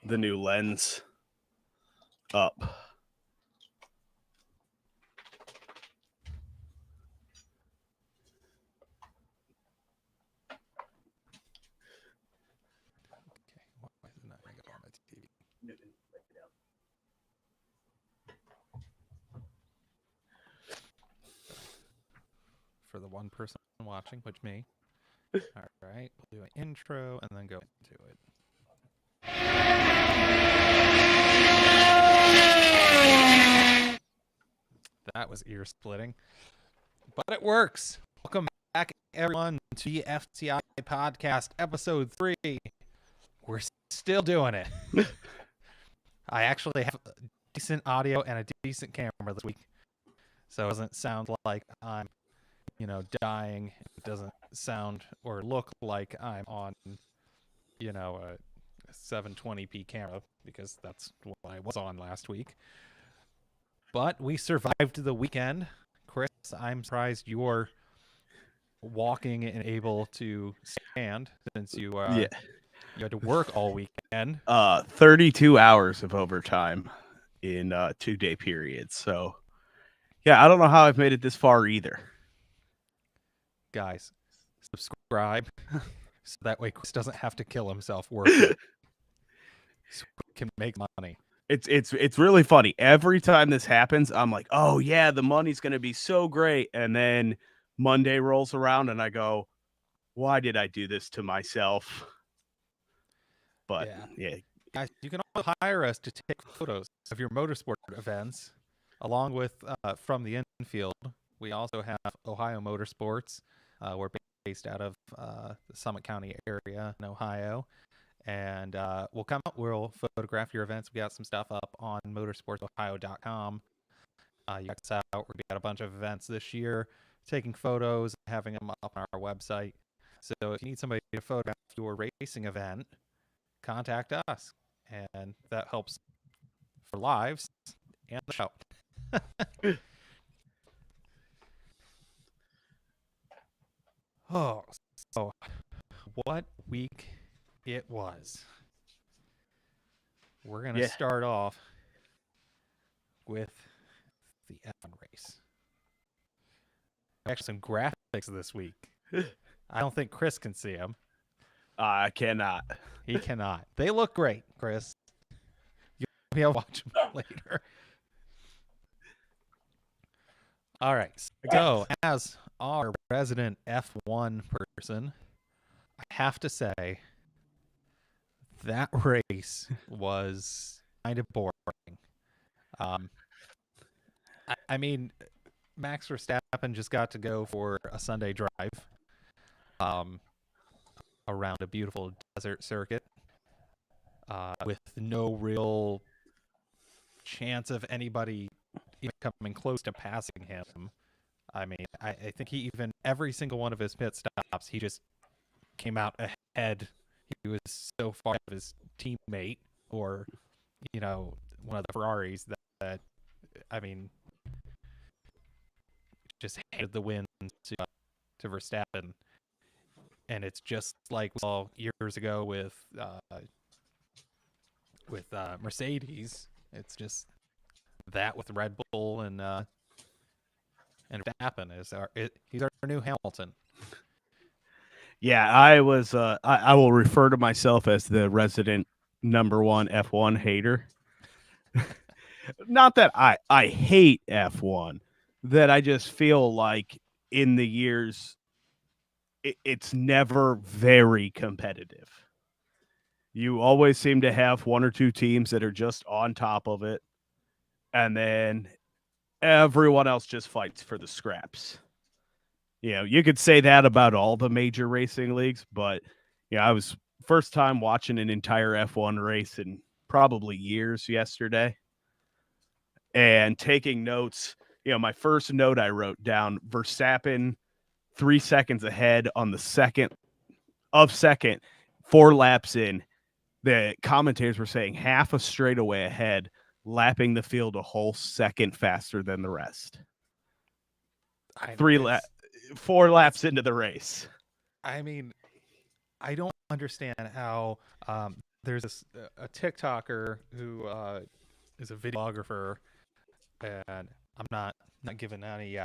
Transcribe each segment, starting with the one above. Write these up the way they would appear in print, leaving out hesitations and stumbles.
the new lens up. Why isn't that going to go on the TV? For the one person watching, which me. All right, we'll do an intro and then go into it. That was ear splitting, but it works. Welcome back, everyone, to the FTI podcast, episode 3. We're still doing it. I actually have decent audio and a decent camera this week, so it doesn't sound like I'm, dying. It doesn't sound or look like I'm on, a 720p camera, because that's what I was on last week. But we survived the weekend. Chris, I'm surprised you're walking and able to stand since you had to work all weekend. 32 hours of overtime in 2-day periods. So, yeah, I don't know how I've made it this far either. Guys, subscribe so that way Chris doesn't have to kill himself working. So we can make money. It's really funny. Every time this happens, I'm like, oh yeah, the money's gonna be so great. And then Monday rolls around and I go, why did I do this to myself? But yeah. Guys, you can also hire us to take photos of your motorsport events, along with from the infield. We also have Ohio Motorsports. We're based out of the Summit County area in Ohio. And we'll come out, we'll photograph your events. We got some stuff up on motorsportsohio.com. You check us out. We got a bunch of events this year, taking photos, having them up on our website. So if you need somebody to photograph your racing event, contact us. And that helps for lives and the show. Oh, so what week it was. We're going to start off with the F1 race. Actually, some graphics this week. I don't think Chris can see them. I cannot. He cannot. They look great, Chris. You'll be able to watch them later. All right. So, as our resident F1 person, I have to say that race was kind of boring. I mean, Max Verstappen just got to go for a Sunday drive around a beautiful desert circuit with no real chance of anybody even coming close to passing him. I mean, I think he even, every single one of his pit stops, he just came out ahead. He was so far of his teammate or, one of the Ferraris that I mean, just handed the win to Verstappen. And it's just like we saw years ago with Mercedes. It's just that with Red Bull and Verstappen he's our new Hamilton. Yeah, I was. I will refer to myself as the resident #1 F1 hater. Not that I hate F1, that I just feel like in the years, it's never very competitive. You always seem to have one or two teams that are just on top of it, and then everyone else just fights for the scraps. You could say that about all the major racing leagues, but I was first time watching an entire F1 race in probably years yesterday and taking notes. My first note I wrote down, Verstappen 3 seconds ahead on the second, 4 laps in. The commentators were saying half a straightaway ahead, lapping the field a whole second faster than the rest. 4 laps into the race. I mean, I don't understand how there's a TikToker who is a videographer, and I'm not giving any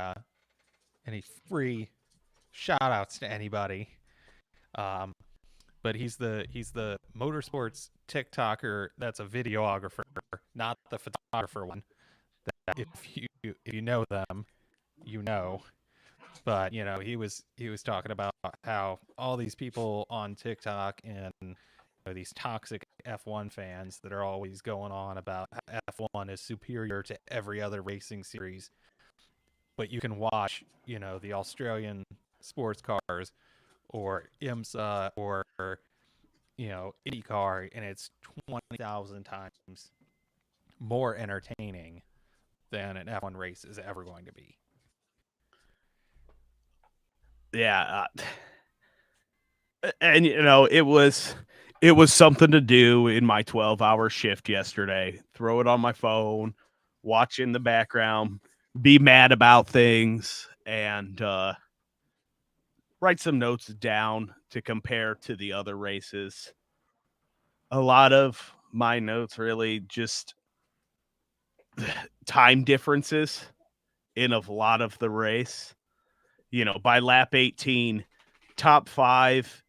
free shout outs to anybody. Um, but he's the motorsports TikToker that's a videographer, not the photographer one. That if you know them, you know. But he was talking about how all these people on TikTok and these toxic F1 fans that are always going on about how F1 is superior to every other racing series, but you can watch the Australian sports cars or IMSA or IndyCar, and it's 20,000 times more entertaining than an F1 race is ever going to be. Yeah, and it was something to do in my 12-hour shift yesterday. Throw it on my phone, watch in the background, be mad about things, and write some notes down to compare to the other races. A lot of my notes really just time differences in a lot of the race. By lap 18, top 5,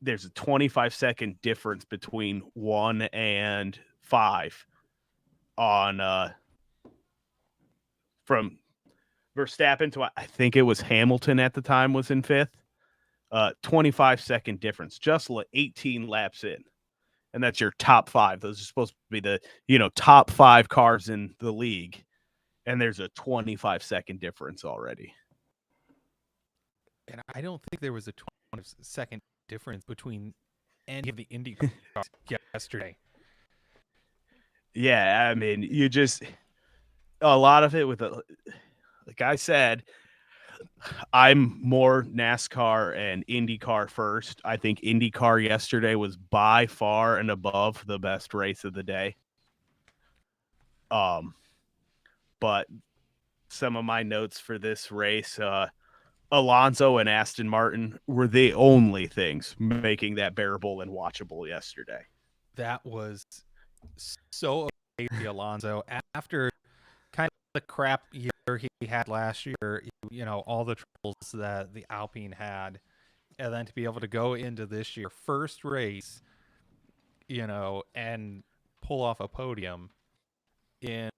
there's a 25-second difference between 1 and 5 on from Verstappen to, I think it was Hamilton at the time, was in 5th. 25-second difference, just 18 laps in. And that's your top 5. Those are supposed to be the, top 5 cars in the league. And there's a 25-second difference already. And I don't think there was a 20-second difference between any of the Indy cars yesterday. Yeah, I mean, a lot of it like I said, I'm more NASCAR and IndyCar first. I think IndyCar yesterday was by far and above the best race of the day. But some of my notes for this race, Alonso and Aston Martin were the only things making that bearable and watchable yesterday. That was so okay, Alonso. After kind of the crap year he had last year, all the troubles that the Alpine had, and then to be able to go into this year, first race, and pull off a podium in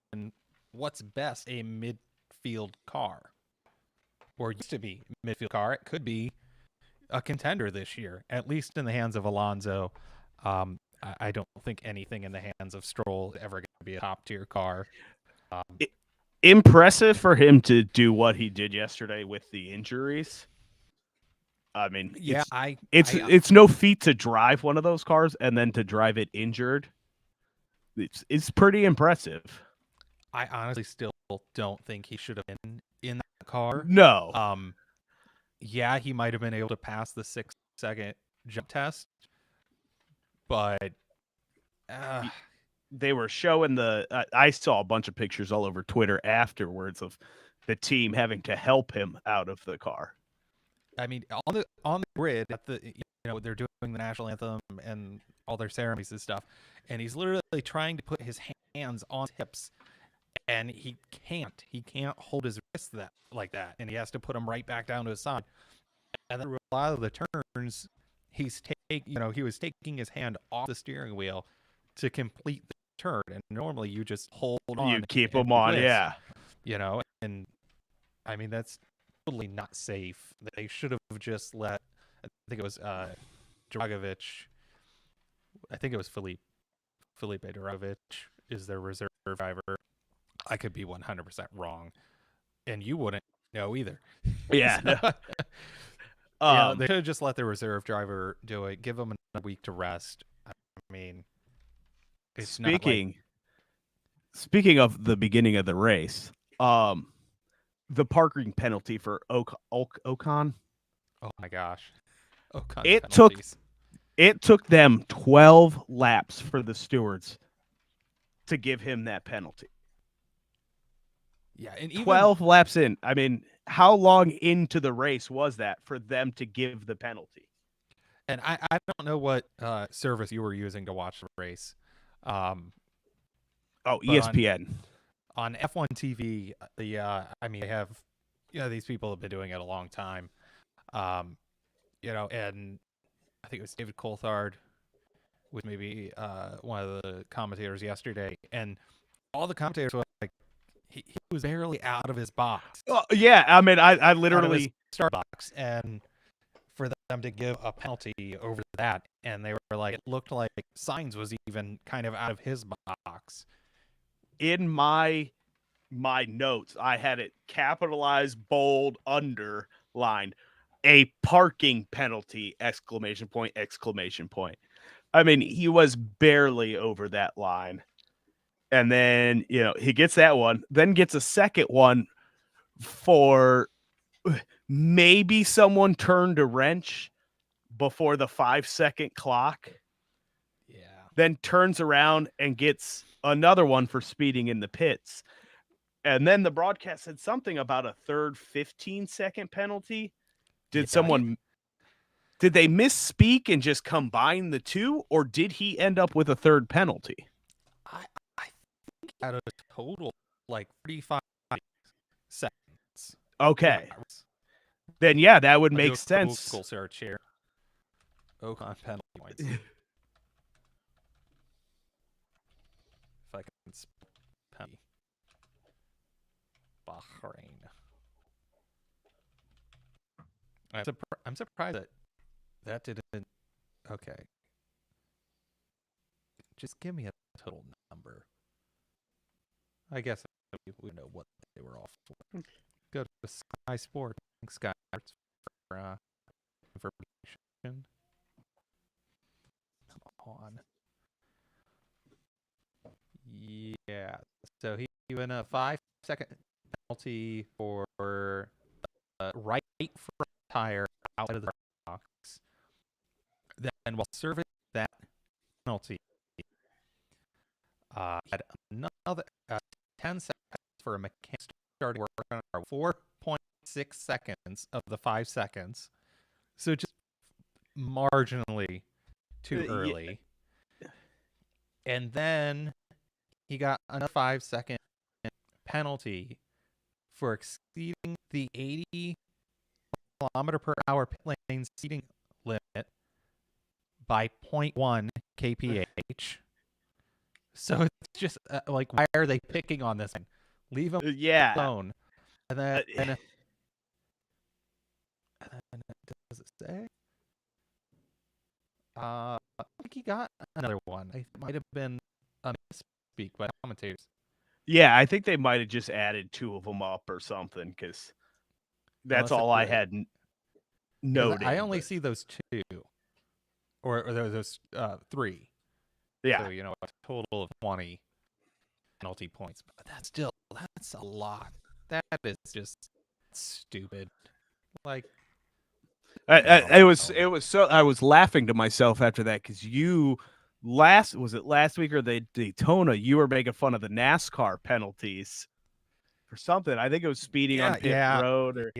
what's best, a midfield car, or used to be midfield car. It could be a contender this year, at least in the hands of Alonso. I don't think anything in the hands of Stroll is ever going to be a top tier car. Impressive for him to do what he did yesterday with the injuries. I mean, yeah, it's no feat to drive one of those cars and then to drive it injured. It's pretty impressive. I honestly still don't think he should have been in that car. No. Yeah, he might have been able to pass the 6-second jump test, but they were showing I saw a bunch of pictures all over Twitter afterwards of the team having to help him out of the car. I mean, on the grid, at they're doing the national anthem and all their ceremonies and stuff, and he's literally trying to put his hands on his hips, and he can't hold his wrists like that, and he has to put them right back down to his side. And then a lot of the turns, he was taking his hand off the steering wheel to complete the turn, and normally you just hold on, you keep them on, twist, yeah, and I mean that's totally not safe. They should have just let, I think it was Dragovic, I think it was Felipe Dragovic is their reserve driver. I could be 100% wrong, and you wouldn't know either. Yeah. They should have just let the reserve driver do it. Give them a week to rest. I mean, it's speaking of the beginning of the race, the parking penalty for Ocon. Oh my gosh, Ocon it took them 12 laps for the stewards to give him that penalty. Yeah, and 12 laps in. I mean, how long into the race was that for them to give the penalty? And I don't know what service you were using to watch the race. But ESPN. on F1 TV, I mean, they have, these people have been doing it a long time. And I think it was David Coulthard was maybe one of the commentators yesterday, and all the commentators were like, he was barely out of his box. Yeah, I mean, I Out of his literally start box, and for them to give a penalty over that, and they were like, it looked like Sainz was even kind of out of his box. in my notes, I had it capitalized, bold, underlined, a parking penalty, exclamation point, exclamation point. I mean, he was barely over that line. And then, he gets that one, then gets a second one for maybe someone turned a wrench before the 5-second clock. Yeah. Then turns around and gets another one for speeding in the pits. And then the broadcast said something about a third 15-second penalty. Did they misspeak and just combine the two, or did he end up with a third penalty? I think out of total like 35 seconds. Okay. Then yeah, that would make sense. Google search here. Ocon penalty points. If I can spell penalty. Bahrain. I'm surprised that didn't. Okay. Just give me a total number. I guess we know what they were all for. Go to Sky Sports. Sky Sports for information. Come on. Yeah. So he went a 5-second penalty for right front tire outside of the box. Then while serving that penalty, had another 10 seconds for a mechanic starting work on 4.6 seconds of the 5 seconds. So just marginally too early. Yeah. And then he got another 5-second penalty for exceeding the 80 kilometer per hour pit lane seating limit by 0.1 kph. So it's just like, why are they picking on this thing? Leave him alone. And then, does it say? I think he got another one. It might have been a misspeak by commentators. Yeah, I think they might have just added two of them up or something, because that's all I had noted. I only see those two, or those three. Yeah. So, a total of 20 penalty points. But that's a lot. That is just stupid. Like, it was so, I was laughing to myself after that, because last week or the Daytona, you were making fun of the NASCAR penalties for something. I think it was speeding on pit road, or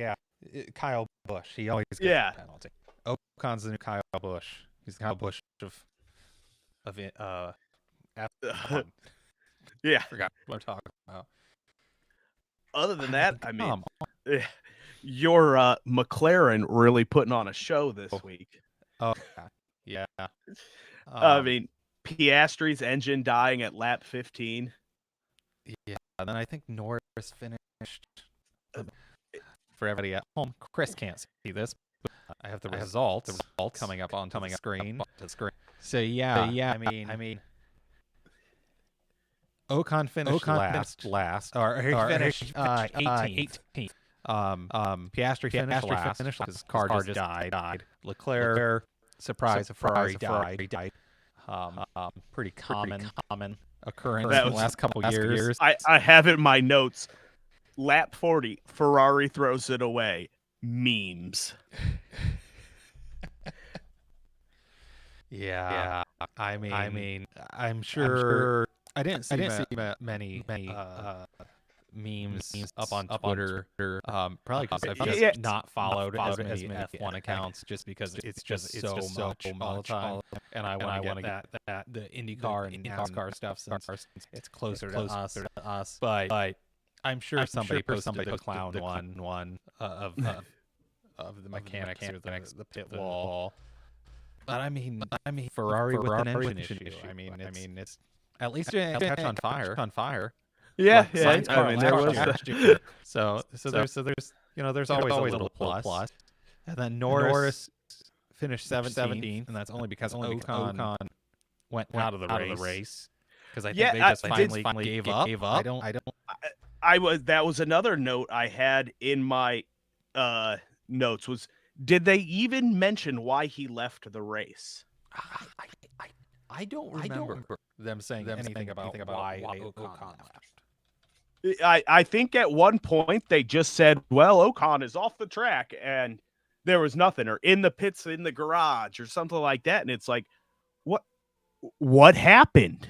Kyle Busch. He always gets a penalty. Ocon's the new Kyle Busch. He's the Kyle Busch of F1. Yeah, forgot what I'm talking about. Other than that, I mean, your McLaren really putting on a show this week. Oh, yeah. I mean, Piastri's engine dying at lap 15. Yeah, and then I think Norris finished. For everybody at home, Chris can't see this, but I have the results coming up on the screen. So yeah. I mean, Ocon finished last, or he finished 18th. Piastri finished last. His car just died. Leclerc, surprise, Ferrari died. Pretty common occurrence in the last couple years. I have it in my notes. Lap 40, Ferrari throws it away. Memes. Yeah. I mean, I'm sure I didn't see many memes up on Twitter. Probably because I've just not followed as many F1 accounts, just because it's just so much all the time, and I want to get that the IndyCar and NASCAR stuff since it's closer to us. But I'm sure somebody posted the clown one of the mechanics or the pit wall. But I mean, Ferrari with an engine issue. I mean, it's at least it didn't catch on fire. Yeah, Like I mean, there was last year. So there's there's always a little plus. And then Norris finished 17th, and that's only because Ocon went out of the race. Because I think they just finally gave up. That was another note I had in my notes was, did they even mention why he left the race? I don't remember them saying anything about why Ocon left. I think at one point they just said, well, Ocon is off the track, and there was nothing, or in the pits in the garage or something like that. And it's like, what happened?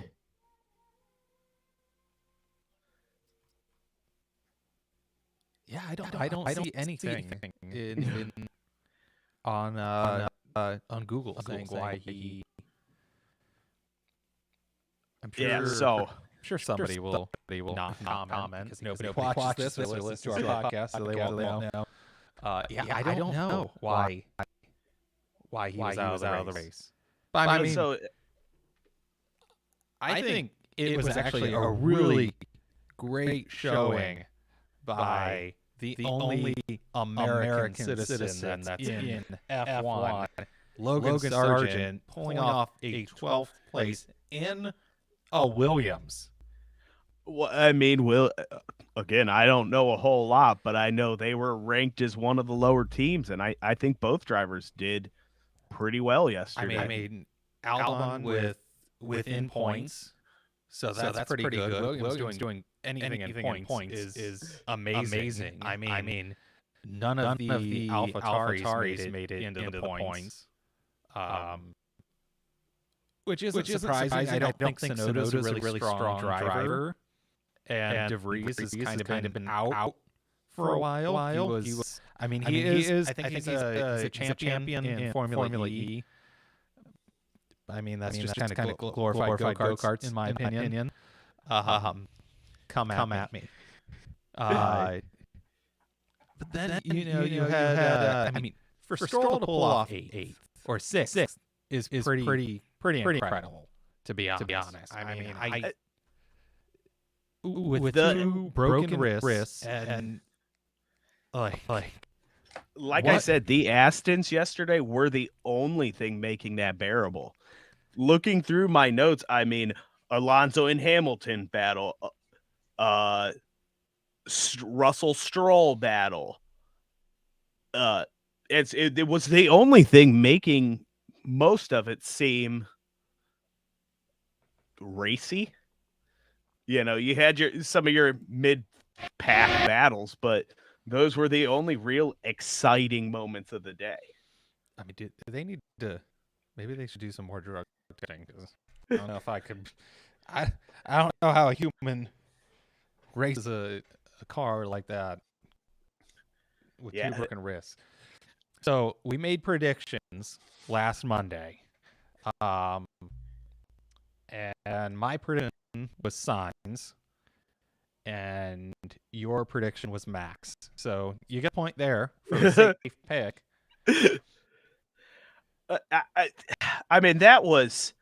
Yeah, I don't see anything in on Google saying why he. I'm sure somebody will not comment because nobody watches this or listens to our podcast, so they won't know. I don't know why he was out of the race. But I mean, I think it was actually a really great showing by the only American citizen that's in F1, Logan Sargent, pulling off a 12th place in a Williams. Well, I mean, again, I don't know a whole lot, but I know they were ranked as one of the lower teams, and I think both drivers did pretty well yesterday. I mean Albon within points, so that's pretty good. Williams doing anything in points is amazing. I mean, none of the AlphaTauris made it into the points. Which is surprising. I don't think Tsunoda's a really strong driver, and De Vries has kind of been out for a while. He was. I mean, he is. I think he's a champion in Formula E. I mean, that's just kind of glorified go-karts, in my opinion. Come at me. But then you had. I mean, for Stroll to pull off 8th or 6th is pretty incredible, to be honest. I mean, with the 2 broken wrists and like I said, the Astons yesterday were the only thing making that bearable. Looking through my notes, I mean, Alonso and Hamilton battle, Russell Stroll battle. It was the only thing making most of it seem racy. You had some of your mid-pack battles, but those were the only real exciting moments of the day. I mean, do they need to? Maybe they should do some more drug testing, because I don't know if I could. I don't know how a human races a car like that with 2 broken wrists. So we made predictions last Monday, and my prediction was Sainz, and your prediction was Max. So you get a point there for the safe pick. I mean, that was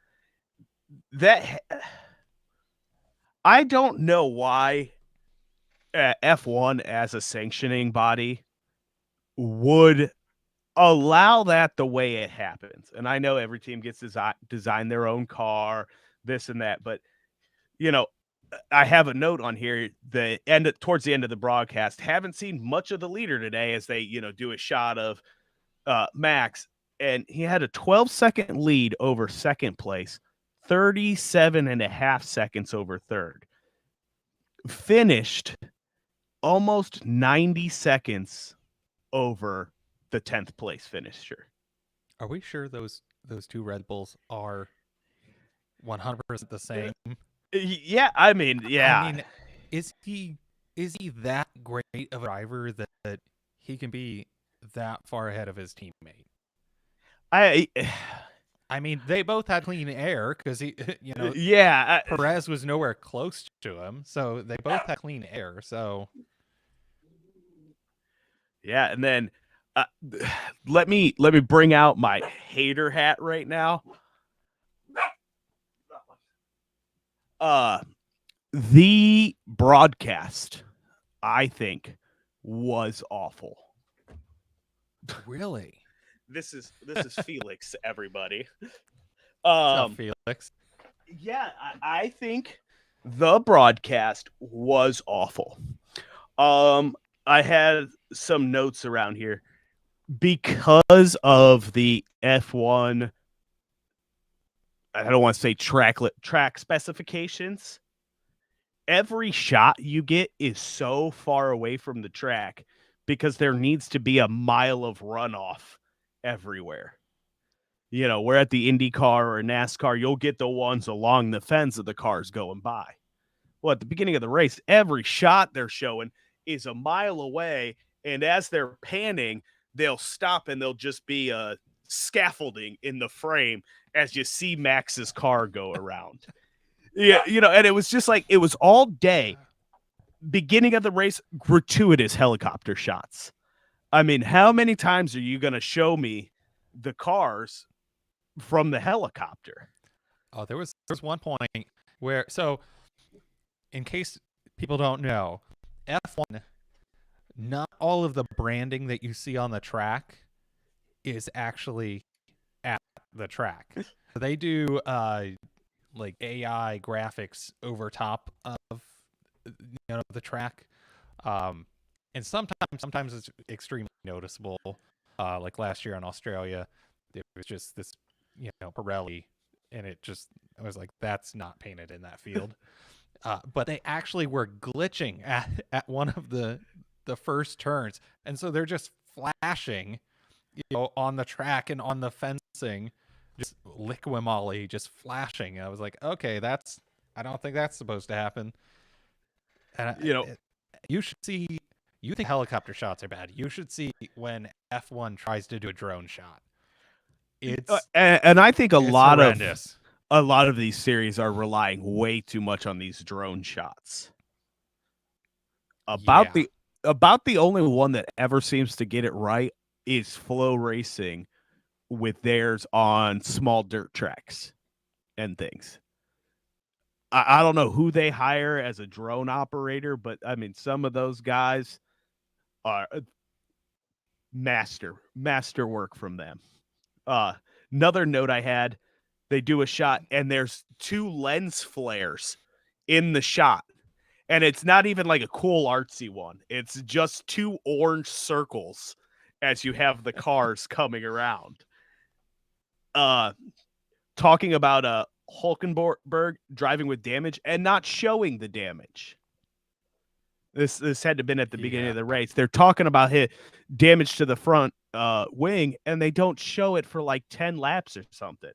that. I don't know why F1 as a sanctioning body would allow that the way it happens. And I know every team gets design their own car, this and that, but I have a note on here, towards the end of the broadcast, haven't seen much of the leader today as they, do a shot of Max, and he had a 12-second lead over second place, 37.5 seconds over third. Finished almost 90 seconds over the 10th place finisher. Are we sure those 2 Red Bulls are 100% the same? Yeah, I mean, is he is he that great of a driver that he can be that far ahead of his teammate? I I mean, they both had clean air because he, yeah, Perez was nowhere close to him, so they both had clean air. So yeah, and then uh, let me bring out my hater hat right now. The broadcast, I think, was awful. really, This is Felix, everybody. what's up, Um, Felix? yeah, I think the broadcast was awful. I had some notes around here because of the F1. I don't want to say track specifications. Every shot you get is so far away from the track because there needs to be a mile of runoff everywhere. You know, where at the Indy car or NASCAR, you'll get the ones along the fence of the cars going by. Well, at the beginning of the race, every shot they're showing is a mile away. And as they're panning, they'll stop and there'll just be a scaffolding in the frame as you see Max's car go around. Yeah, and it was just like it was all day. Beginning of the race, gratuitous helicopter shots. I mean, how many times are you going to show me the cars from the helicopter? Oh, there was one point where, so in case people don't know, F1, not all of the branding that you see on the track is actually at the track. They do like AI graphics over top of the track, and sometimes it's extremely noticeable. Like last year in Australia, it was just this Pirelli, and I was like, that's not painted in that field. But they actually were glitching at one of the first turns, and so they're just flashing, on the track and on the fencing, just liquimolly, just flashing. And I was like, okay, I don't think that's supposed to happen. And you should see. You think helicopter shots are bad? You should see when F1 tries to do a drone shot. And I think a lot horrendous. of these series are relying way too much on these drone shots. About the only one that ever seems to get it right is Flow Racing with theirs on small dirt tracks and things. I don't know who they hire as a drone operator, but I mean, some of those guys are masterwork from them. Another note I had, they do a shot and there's two lens flares in the shot. And it's not even like a cool artsy one. It's just two orange circles as you have the cars coming around. Talking about Hulkenberg driving with damage and not showing the damage. This had to have been at the beginning of the race. They're talking about his damage to the front wing, and they don't show it for like 10 laps or something.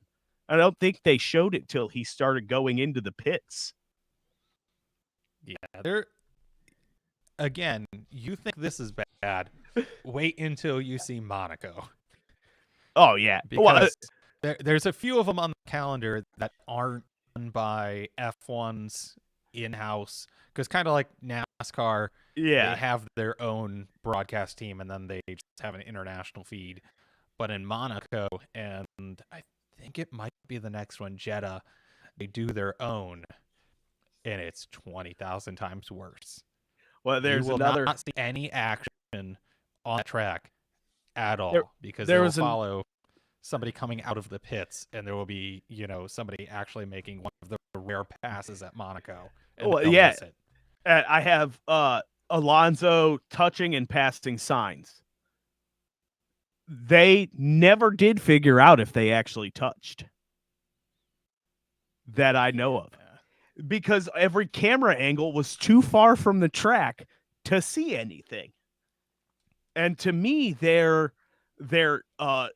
I don't think they showed it till he started going into the pits. Yeah, again, you think this is bad. Wait until you see Monaco. Oh, yeah. Because there's a few of them on the calendar that aren't done by F1's in-house. Because kind of like NASCAR, they have their own broadcast team, and then they just have an international feed. But in Monaco, and I think it might be the next one, Jeddah, they do their own, and it's 20,000 times worse. Well, there's you will another not see any action on that track at all, because they will follow somebody coming out of the pits, and there will be somebody actually making one of the rare passes at Monaco. And miss it. I have Alonso touching and passing signs. They never did figure out if they actually touched, that I know of, because every camera angle was too far from the track to see anything. And to me, their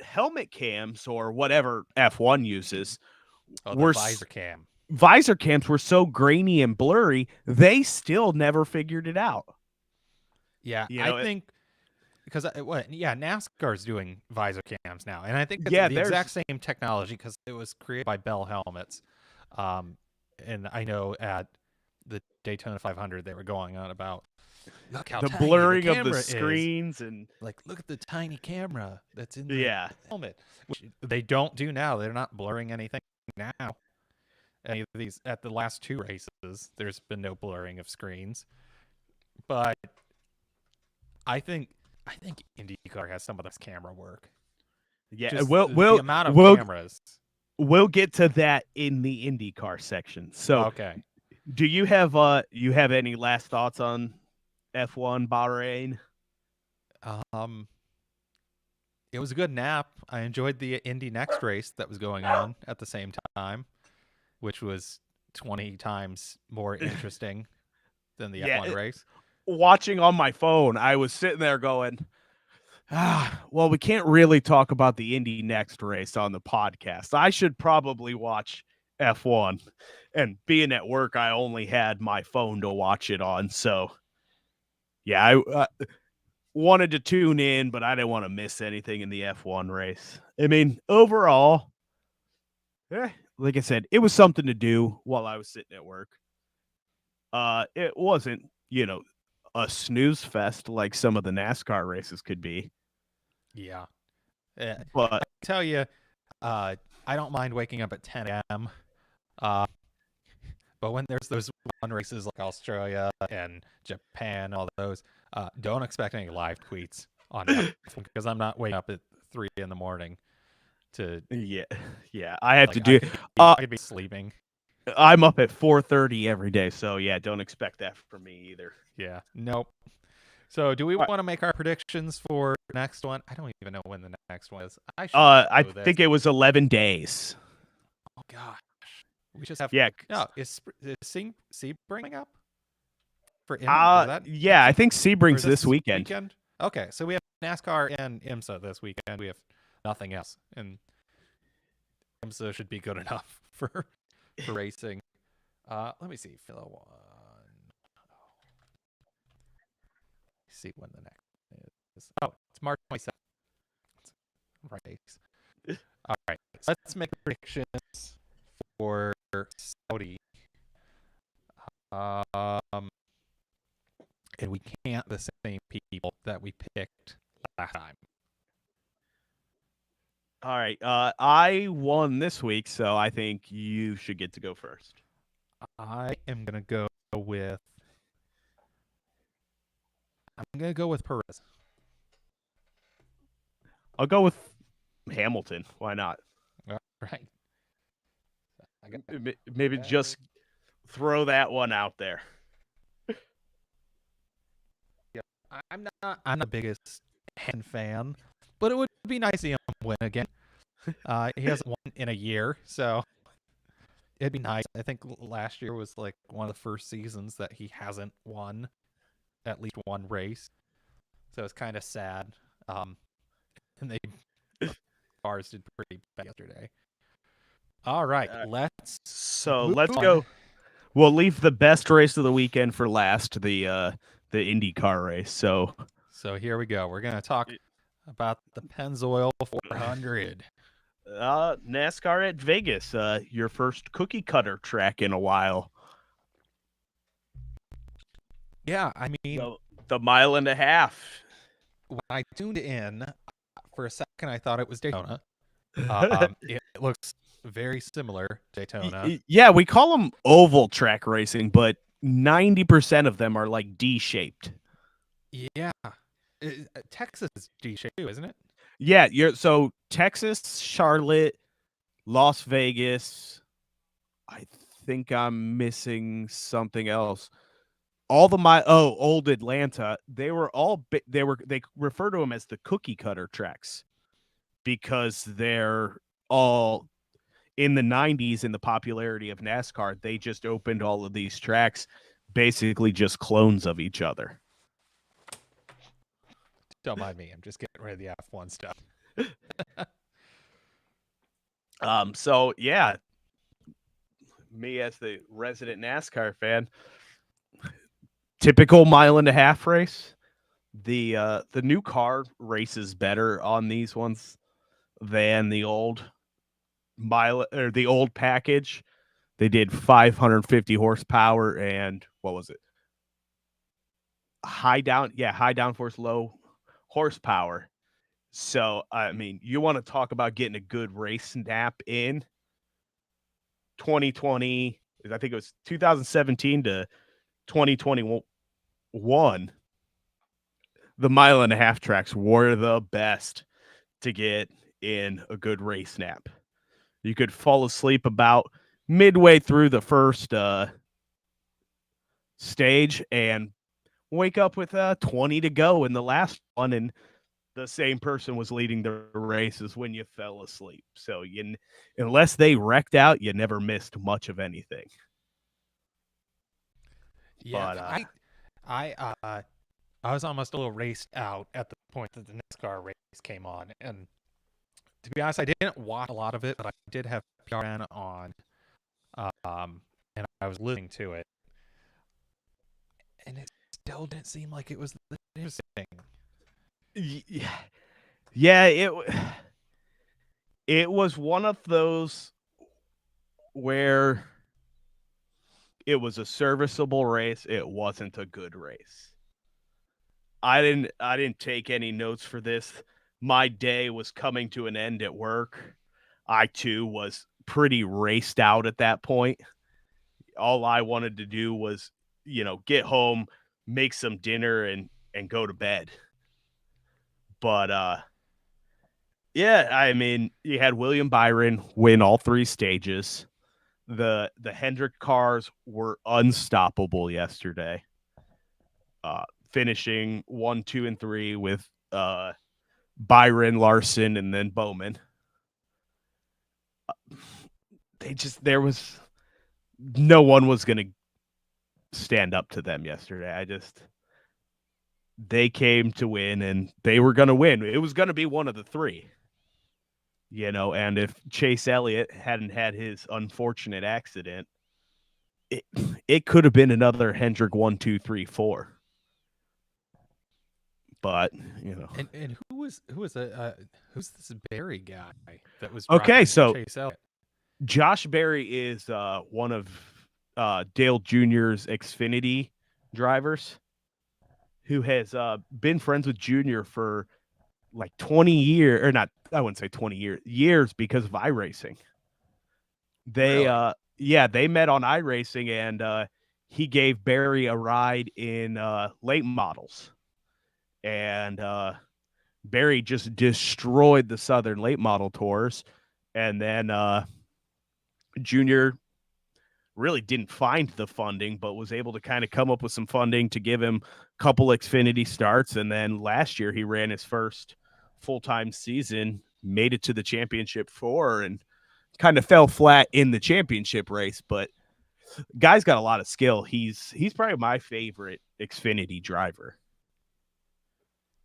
helmet cams or whatever F1 uses were visor cam. visor cams were so grainy and blurry, they still never figured it out. Yeah, You I know, think because NASCAR's doing visor cams now, and I think it's yeah, the exact there's same technology because it was created by Bell Helmets. And I know at the Daytona 500 they were going on about look how the tiny the blurring of the camera is. screens and Like, look at the tiny camera that's in the yeah. helmet, which they don't do now. They're not blurring anything now. Any of these at the last two races, there's been no blurring of screens. But I think IndyCar has some of this camera work. Yeah, Just we'll the we'll amount of we'll cameras. we'll get to that in the IndyCar section. So, Okay. do you have any last thoughts on F1 Bahrain? Um, it was a good nap. I enjoyed the Indy Next race that was going on at the same time, which was 20 times more interesting than the Yeah, F1 race. watching on my phone, I was sitting there going, well, we can't really talk about the Indy Next race on the podcast. I should probably watch F1. And being at work, I only had my phone to watch it on. So, yeah, I wanted to tune in, but I didn't want to miss anything in the F1 race. I mean, overall, like I said, it was something to do while I was sitting at work. It wasn't, a snooze fest like some of the NASCAR races could be. Yeah. But I tell you, I don't mind waking up at 10 a.m. Uh, but when there's those one races like Australia and Japan, all those, don't expect any live tweets on F1 because I'm not waking up at 3 in the morning to yeah, I have like to do. I could be sleeping. I'm up at 4:30 every day, so yeah, don't expect that from me either. Yeah. Nope. So, do we All want to make our predictions for the next one? I don't even know when the next one is. I should I know this. think it was 11 days. Oh gosh, we just have. Yeah. No, is Sebring up for IMSA? Is that Yeah, I think or Sebring's is this weekend. Okay, so we have NASCAR and IMSA this weekend. We have nothing else, and IMSA should be good enough for racing. Let me see. Phil one. See when the next is. Oh, it's March 27th. Right. All right. So let's make predictions for Saudi. Um, and we can't the same people that we picked last time. All right. I won this week, so I think you should get to go first. I am gonna go with. I'm gonna go with Perez. I'll go with Hamilton. Why not? All right. Maybe just throw that one out there. Yeah, I'm not the biggest Hamilton fan, but it would be nice to see him win again. He hasn't won in a year, so it'd be nice. I think last year was like one of the first seasons that he hasn't won at least one race, so it's kind of sad. And they cars did pretty bad yesterday. All right, let's go. We'll leave the best race of the weekend for last, the IndyCar race. So here we go. We're gonna talk about the Pennzoil 400. NASCAR at Vegas, your first cookie cutter track in a while. Yeah, I mean the mile and a half. When I tuned in, for a second I thought it was Daytona. It looks very similar to Daytona. Yeah, we call them oval track racing, but 90% of them are like D-shaped. Yeah. Texas is D-shaped too, isn't it? Yeah, so Texas, Charlotte, Las Vegas. I think I'm missing something else. All the old Atlanta, they refer to them as the cookie cutter tracks because they're all in the 90s in the popularity of NASCAR. They just opened all of these tracks, basically just clones of each other. Don't mind me. I'm just getting rid of the F1 stuff. So yeah, me as the resident NASCAR fan, typical mile and a half race. The new car races better on these ones than the old mile or the old package. They did 550 horsepower and what was it? High downforce, low horsepower. So I mean, you want to talk about getting a good race snap in 2020, I think it was 2017 to 2021. The mile and a half tracks were the best to get in a good race snap. You could fall asleep about midway through the first stage and wake up with 20 to go in the last one, and the same person was leading the race as when you fell asleep. So unless they wrecked out, you never missed much of anything. Yeah, But I was almost a little raced out at the point that the NASCAR race came on, and to be honest, I didn't watch a lot of it, but I did have PRN on, and I was listening to it, and it still didn't seem like it was that interesting. yeah, it was one of those where it was a serviceable race. It wasn't a good race. I didn't take any notes for this. My day was coming to an end at work. I too was pretty raced out at that point. All I wanted to do was, get home, make some dinner and go to bed. But yeah, I mean, you had William Byron win all three stages. The Hendrick cars were unstoppable yesterday. Finishing 1, 2, and 3 with Byron, Larson, and then Bowman. There was no one was going to stand up to them yesterday. They came to win and they were going to win. It was going to be one of the three, and if Chase Elliott hadn't had his unfortunate accident, it could have been another Hendrick 1, 2, 3, 4. But and who's this Barry guy that was okay? So Chase Elliott? Josh Berry is one of Dale Jr.'s Xfinity drivers who has been friends with Junior for like 20 years, or not, I wouldn't say 20 years because of iRacing. They they met on iRacing, and he gave Barry a ride in late models. And Barry just destroyed the Southern late model tours. And then Junior really didn't find the funding, but was able to kind of come up with some funding to give him a couple Xfinity starts. And then last year he ran his first full-time season, made it to the championship 4, and kind of fell flat in the championship race. But guy's got a lot of skill. He's probably my favorite Xfinity driver.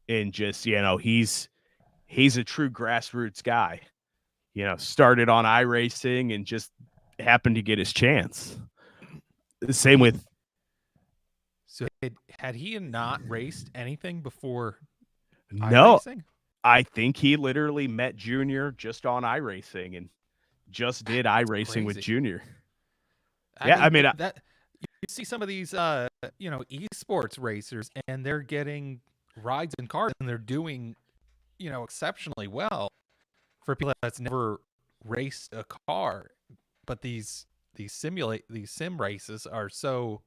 And just, he's a true grassroots guy. Started on iRacing and just happened to get his chance. Same with. So had he not raced anything before No, iRacing? I think he literally met Junior just on iRacing and just did iRacing with Junior. I mean, that you see some of these esports racers, and they're getting rides in cars, and they're doing exceptionally well for people that's never raced a car. But these sim races are so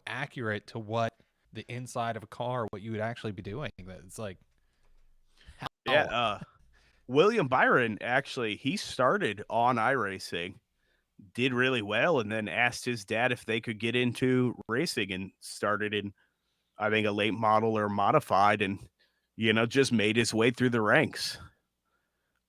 accurate to what the inside of a car, what you would actually be doing, that it's like, William Byron, actually, he started on iRacing, did really well, and then asked his dad if they could get into racing and started in, I think, a late model or modified, and, just made his way through the ranks.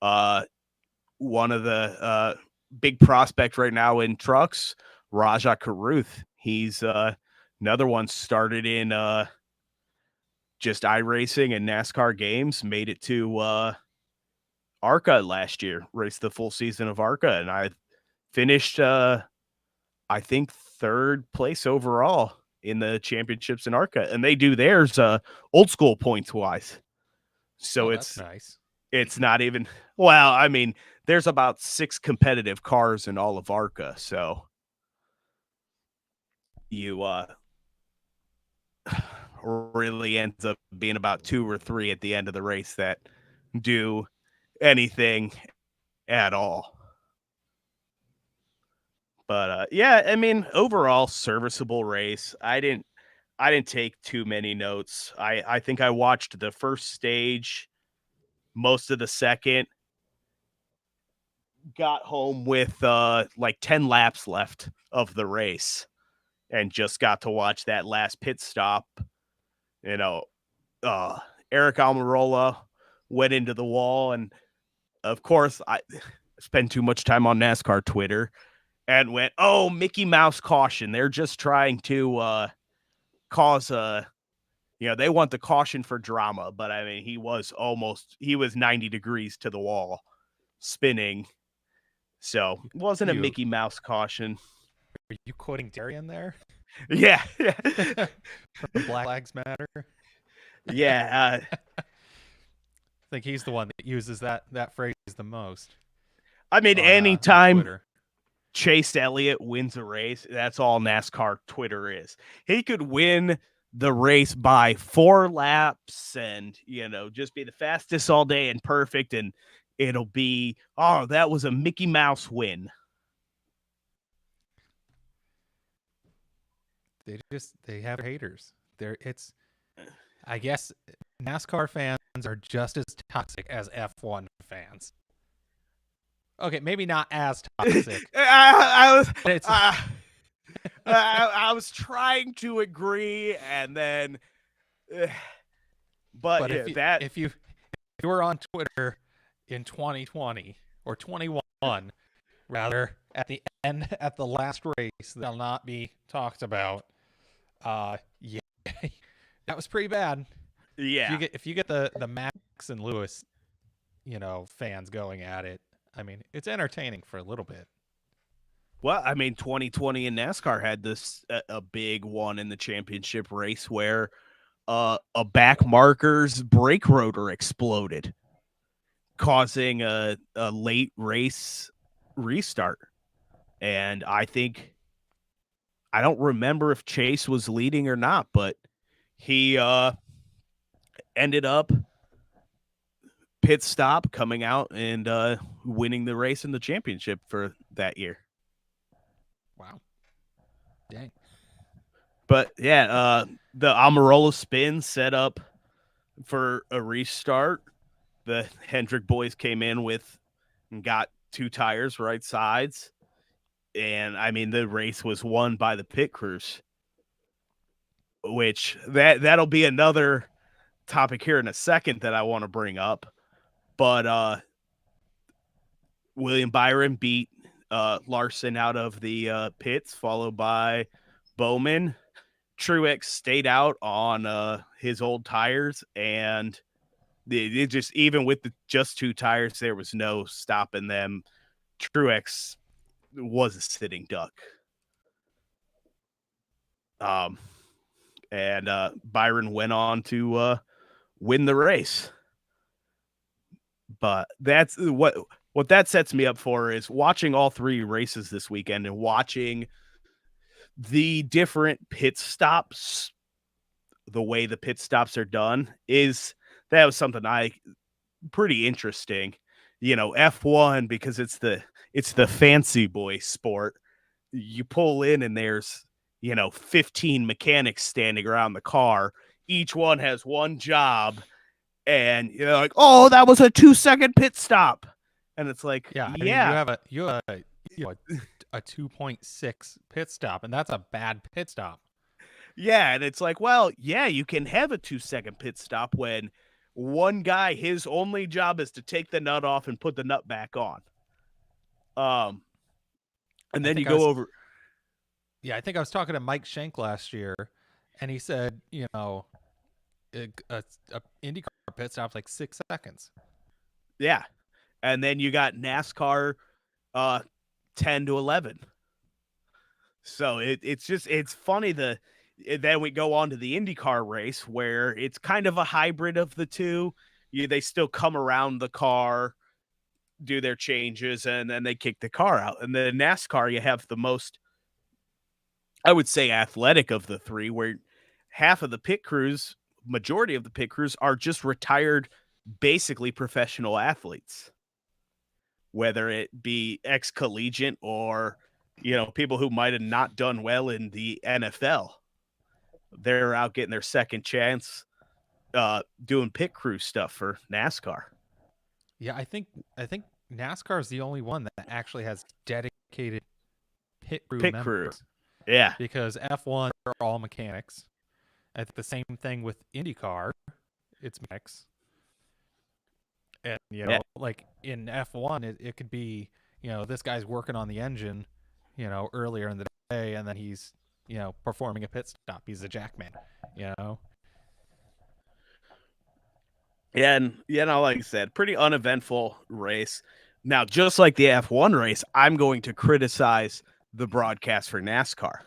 One of the big prospects right now in trucks, Raja Karuth. He's another one, started in just iRacing and NASCAR games, made it to ARCA last year, raced the full season of ARCA, and I finished, I think, third place overall in the championships in ARCA, and they do theirs old school points wise. So Oh, that's nice. it's not even, well, I mean, there's about 6 competitive cars in all of ARCA, so you really ends up being about 2 or 3 at the end of the race that do anything at all. But yeah, I mean, overall serviceable race. I didn't take too many notes. I think I watched the first stage, most of the second, got home with like 10 laps left of the race and just got to watch that last pit stop. You know, Eric Almirola went into the wall, and of course I spend too much time on NASCAR Twitter and went, "Oh, Mickey Mouse caution. They're just trying to cause a, they want the caution for drama." But I mean, he was 90 degrees to the wall spinning. So it wasn't a You Mickey Mouse caution. are you quoting Darian there Yeah. from Black Lives Matter? Yeah. I think he's the one that uses that phrase the most I mean, on anytime Twitter. Chase Elliott wins a race, that's all NASCAR Twitter is. He could win the race by 4 laps and, just be the fastest all day and perfect. And it'll be, oh, that was a Mickey Mouse win. They have haters. I guess NASCAR fans are just as toxic as F1 fans. Okay, maybe not as toxic. I was trying to agree, and then, but if you were on Twitter in 2020 or 21, rather, at the last race, that'll not be talked about. Yeah, that was pretty bad. Yeah. If you get the Max and Lewis, fans going at it, I mean, it's entertaining for a little bit. Well, I mean, 2020 in NASCAR had this a big one in the championship race where a back marker's brake rotor exploded, causing a late race restart. And I don't remember if Chase was leading or not, but he ended up pit stop coming out and winning the race in the championship for that year. Wow. Dang. But yeah, the Almirola spin set up for a restart. The Hendrick boys came in with and got 2 tires right sides. And I mean, the race was won by the pit crews, which that'll be another topic here in a second that I want to bring up. But William Byron beat Larson out of the pits, followed by Bowman. Truex stayed out on his old tires, and it just, even with just 2 tires, there was no stopping them. Truex was a sitting duck. And Byron went on to win the race. But that's what that sets me up for, is watching all 3 races this weekend and watching the different pit stops, the way the pit stops are done. That was something pretty interesting. F1, because it's the fancy boy sport. You pull in and there's 15 mechanics standing around the car. Each one has one job, and you're like, oh, that was a 2-second pit stop, and it's like, yeah. I mean, you have a 2.6 pit stop, and that's a bad pit stop. Yeah, and it's like, well, yeah, you can have a 2-second pit stop when one guy, his only job is to take the nut off and put the nut back on. And then you go over. Yeah, I think I was talking to Mike Schenk last year, and he said, a IndyCar pit stop's like 6 seconds. Yeah, and then you got NASCAR 10 to 11. So it's funny. Then we go on to the IndyCar race where it's kind of a hybrid of the two. They still come around the car, do their changes, and then they kick the car out. And the NASCAR, you have the most, I would say, athletic of the three, where half of the pit crews, majority of the pit crews, are just retired, basically professional athletes, whether it be ex-collegiate or, people who might have not done well in the NFL. They're out getting their second chance doing pit crew stuff for NASCAR. Yeah, I think NASCAR is the only one that actually has dedicated pit crew members. Yeah. Because F1 are all mechanics. I think the same thing with IndyCar. It's mechanics. And, like in F1, it could be, this guy's working on the engine, earlier in the day, and then he's, performing a pit stop. He's a jackman, Yeah, and, like I said, pretty uneventful race. Now, just like the F1 race, I'm going to criticize the broadcast for NASCAR.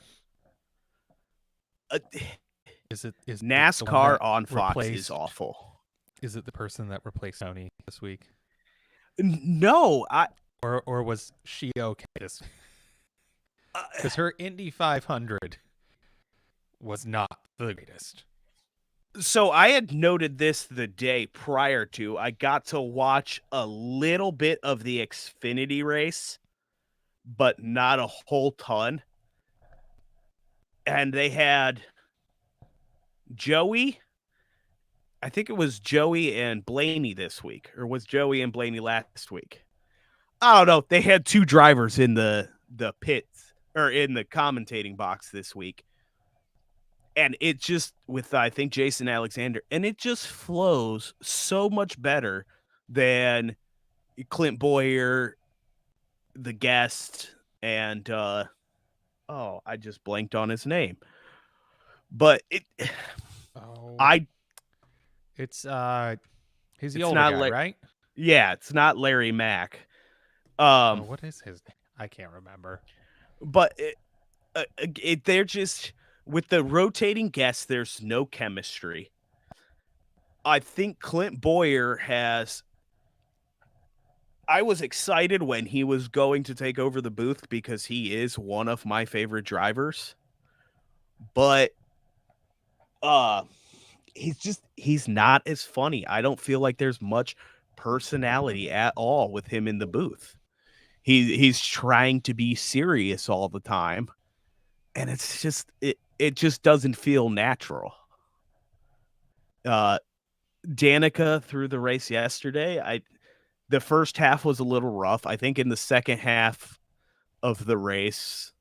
Is NASCAR on Fox is awful. Is it the person that replaced Sony this week? No, or was she okay this? Because her Indy 500 was not the greatest. So I had noted this the day prior to. I got to watch a little bit of the Xfinity race, but not a whole ton. And they had Joey. I think it was Joey and Blaney this week, or was Joey and Blaney last week? I don't know. They had two drivers in the pits or in the commentating box this week. And it just, with, I think, Jason Alexander, and it just flows so much better than Clint Boyer, the guest, and, I just blanked on his name. But he's the older guy, right? Yeah, it's not Larry Mack. What is his name? I can't remember. But they're just, with the rotating guests, there's no chemistry. I think Clint Boyer I was excited when he was going to take over the booth because he is one of my favorite drivers. But he's not as funny. I don't feel like there's much personality at all with him in the booth. He's trying to be serious all the time, and it's just it just doesn't feel natural. Danica through the race yesterday, the first half was a little rough. I think in the second half of the race,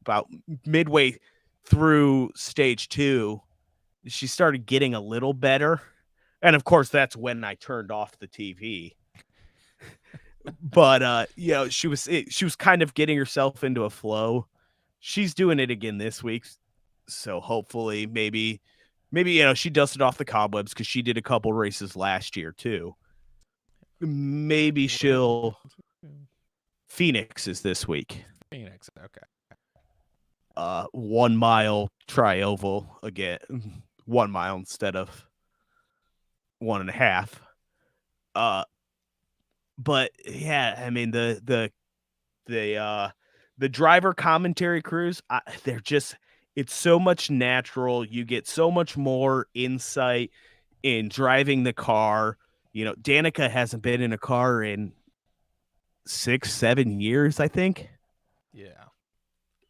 about midway through stage 2, she started getting a little better. And of course, that's when I turned off the TV. But she was kind of getting herself into a flow. She's doing it again this week, so hopefully maybe she dusted off the cobwebs because she did a couple races last year too. Maybe Phoenix is this week. Phoenix, okay. 1 mile tri-oval again, 1 mile instead of 1.5. But yeah, I mean the driver commentary crews, they're just, it's so much natural. You get so much more insight in driving the car. Danica hasn't been in a car in 6-7 years, I think. Yeah.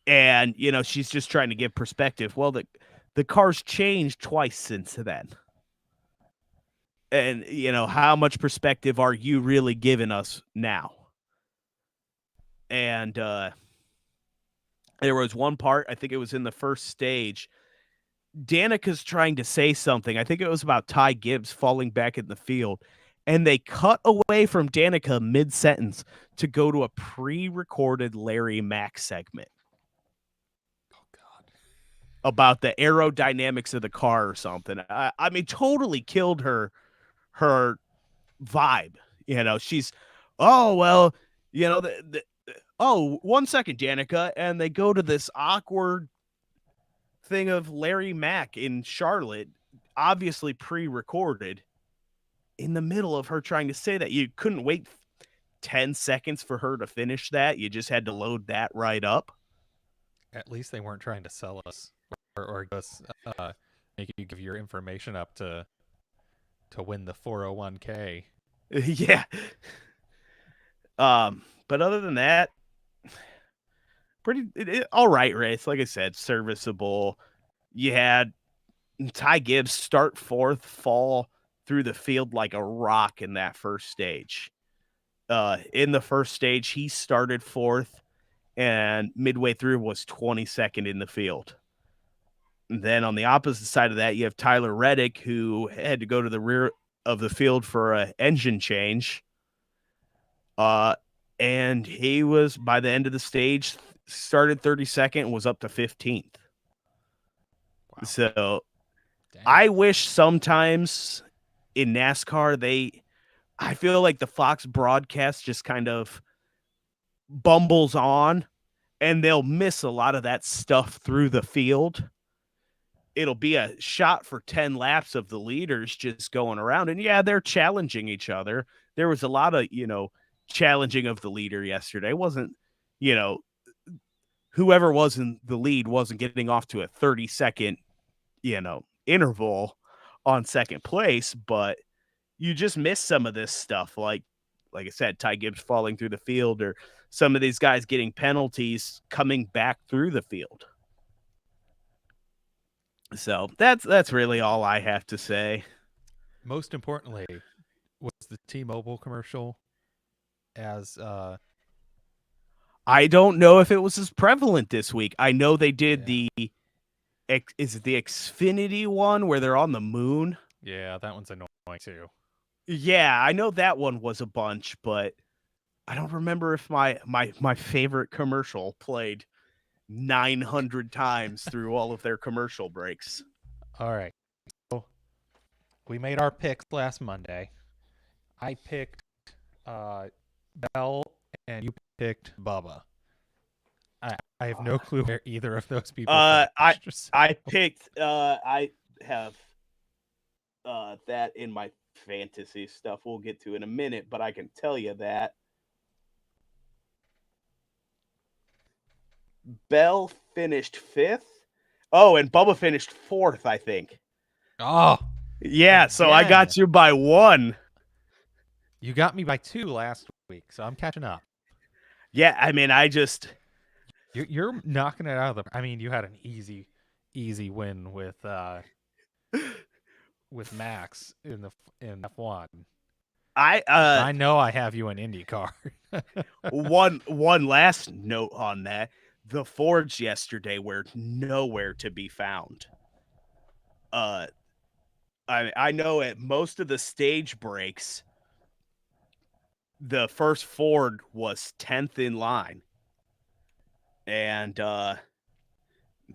And, she's just trying to give perspective. Well, the car's changed twice since then. And, how much perspective are you really giving us now? And there was one part, I think it was in the first stage, Danica's trying to say something. I think it was about Ty Gibbs falling back in the field. And they cut away from Danica mid-sentence to go to a pre-recorded Larry Mack segment. Oh, God. About the aerodynamics of the car or something. I mean, totally killed her vibe. She's, oh, well, oh, 1 second, Danica. And they go to this awkward thing of Larry Mack in Charlotte, obviously pre-recorded, in the middle of her trying to say that. You couldn't wait 10 seconds for her to finish that. You just had to load that right up. At least they weren't trying to sell us or just make you give your information up to win the 401k. Yeah. But other than that, pretty all right race. Like I said, serviceable. You had Ty Gibbs start fourth, fall through the field like a rock in that first stage. In the first stage, he started fourth, and midway through was 22nd in the field. And then on the opposite side of that, you have Tyler Reddick, who had to go to the rear of the field for an engine change. And he was, by the end of the stage, started 32nd and was up to 15th. Wow. So dang. I wish sometimes in NASCAR, I feel like the Fox broadcast just kind of bumbles on and they'll miss a lot of that stuff through the field. It'll be a shot for 10 laps of the leaders just going around. And yeah, they're challenging each other. There was a lot of, challenging of the leader yesterday. It wasn't, whoever was in the lead wasn't getting off to a 30-second, interval on second place, but you just miss some of this stuff. Like I said, Ty Gibbs falling through the field, or some of these guys getting penalties coming back through the field. So that's really all I have to say. Most importantly, was the T-Mobile commercial as I don't know if it was as prevalent this week. I know they did is it the Xfinity one where they're on the moon? Yeah, that one's annoying too. Yeah, I know that one was a bunch, but I don't remember if my favorite commercial played 900 times through all of their commercial breaks. All right. So we made our picks last Monday. I picked Bell and you picked Bubba. I have no clue where either of those people I picked I have that in my fantasy stuff we'll get to in a minute, but I can tell you that Bell finished 5th. Oh, and Bubba finished 4th, I think. Oh. Yeah, again. So I got you by 1. You got me by 2 last week, so I'm catching up. Yeah, I mean, You're knocking it out of the. I mean, you had an easy win with Max in F1. I know I have you in IndyCar. one last note on that: the Fords yesterday were nowhere to be found. I know at most of the stage breaks, the first Ford was 10th in line. And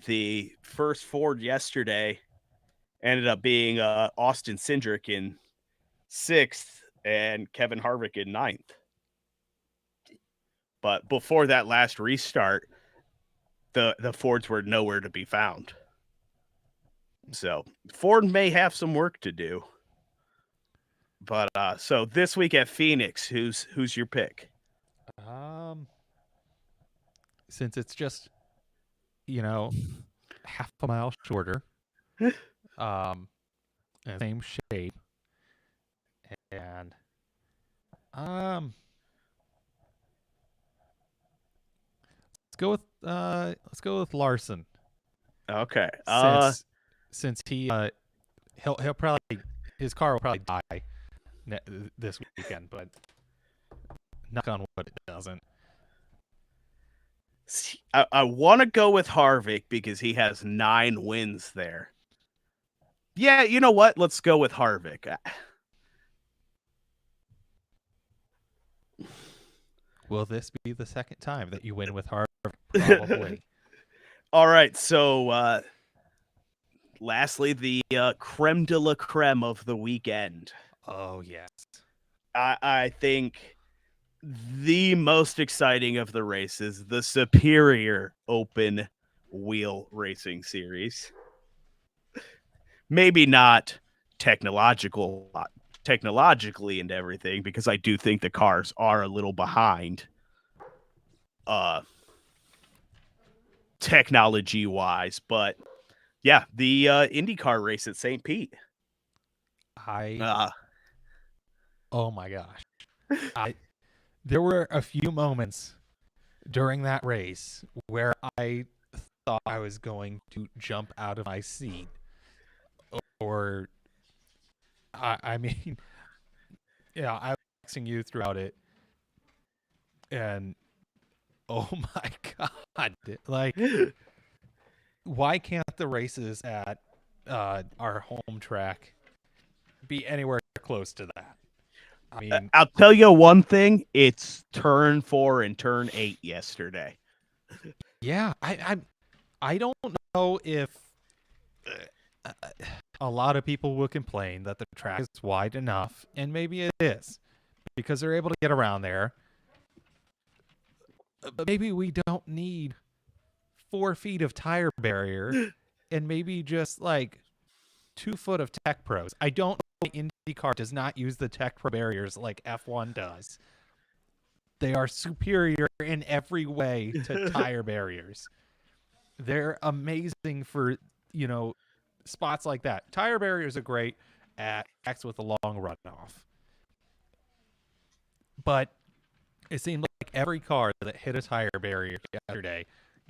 the first Ford yesterday ended up being Austin Cindric in 6th and Kevin Harvick in 9th. But before that last restart, the Fords were nowhere to be found. So Ford may have some work to do. But so this week at Phoenix, who's your pick? Since it's just, half a mile shorter, same shape, and let's go with Larson. Okay. Since he'll probably, his car will probably die this weekend, but knock on wood, it doesn't. I want to go with Harvick because he has 9 wins there. Yeah, you know what? Let's go with Harvick. Will this be the second time that you win with Harvick? Probably. All right, so lastly, the creme de la creme of the weekend. Oh, yes. I think the most exciting of the races, the superior open wheel racing series. Maybe not technologically and everything, because I do think the cars are a little behind technology wise, but yeah, the IndyCar race at St. Pete. Oh my gosh. There were a few moments during that race where I thought I was going to jump out of my seat. Or, I mean, yeah, I was texting you throughout it. And, oh my God. Like, why can't the races at our home track be anywhere close to that? I mean, I'll tell you one thing. It's turn 4 and turn 8 yesterday. yeah, I don't know if a lot of people will complain that the track is wide enough, and maybe it is, because they're able to get around there. But maybe we don't need 4 feet of tire barrier and maybe just like 2 foot of Tech Pros. I don't know why IndyCar does not use the Tech Pro barriers like F1 does. They are superior in every way to tire barriers. They're amazing for, spots like that. Tire barriers are great at tracks with a long runoff. But it seemed like every car that hit a tire barrier yesterday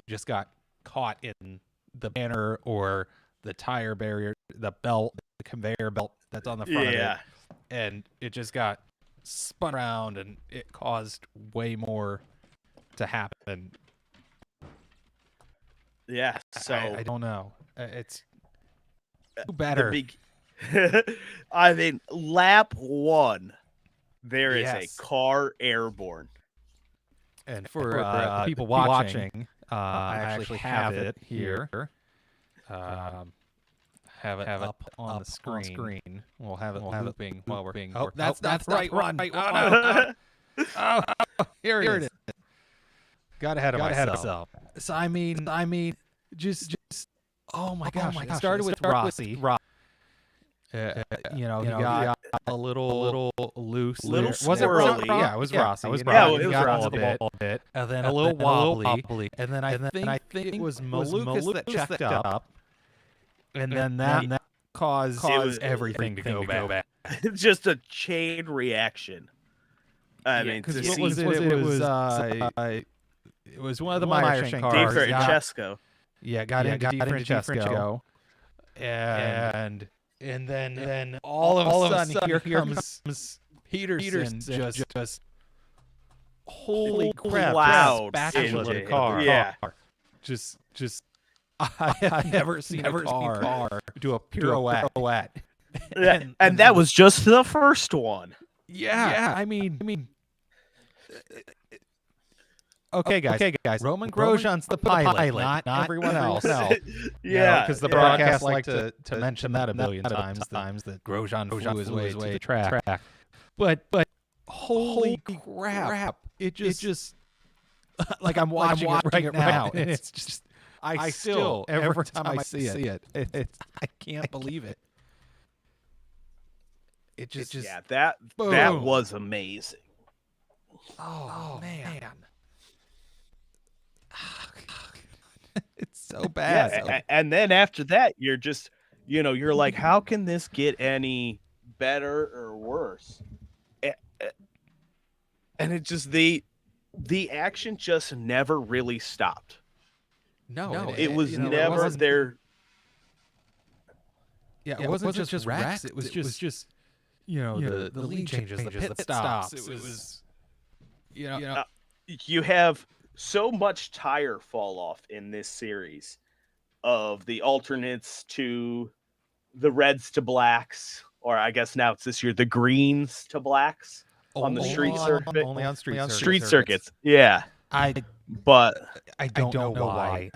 just got caught in the banner or the tire barrier, the belt, the conveyor belt that's on the front of it. And it just got spun around, and it caused way more to happen. Yeah, so I don't know. It's better. I mean, lap 1, there is a car airborne. And for people watching, I actually have it here. Have it up on the screen. We'll have it looping while we're being. Oh, that's right. Right. Oh, no. Oh, here it is. Got ahead of myself. So I mean, just. Oh my gosh! It started with Rossi. He got a little loose. Was it Rossi? Yeah, it was Rossi. Yeah, it was Rossi. a bit, and then a little wobbly, and then I think it was Malukas that checked up, and then that caused everything to go bad. Just a chain reaction. I mean, it was one of the Meyershank cars. DiFrancesco. Got into DiFrancesco, and then all of a sudden here comes Peterson just holy crap, spatula the car. Yeah. Just I have never seen a car do a pirouette. and that was just the first one. Yeah. I mean Okay, guys. Roman Grosjean's the pilot, not everyone else. Yeah, because the broadcast like to mention that a billion times that Grosjean flew his way to the track. But holy crap! It just like I'm watching it right now, and it's just I still every time I see it, I can't believe it. It just that was amazing. Oh man. It's so bad. Yeah, and then after that, you're just, you're like, how can this get any better or worse? And it just the action just never really stopped. No, it was never there. Yeah, it wasn't just wrecks. It was just the lead changes, the pit stops. It was you have so much tire fall off in this series, of the alternates to the reds to blacks, or I guess now it's this year the greens to blacks on the street circuit. Only on street circuits. Yeah, I don't know why.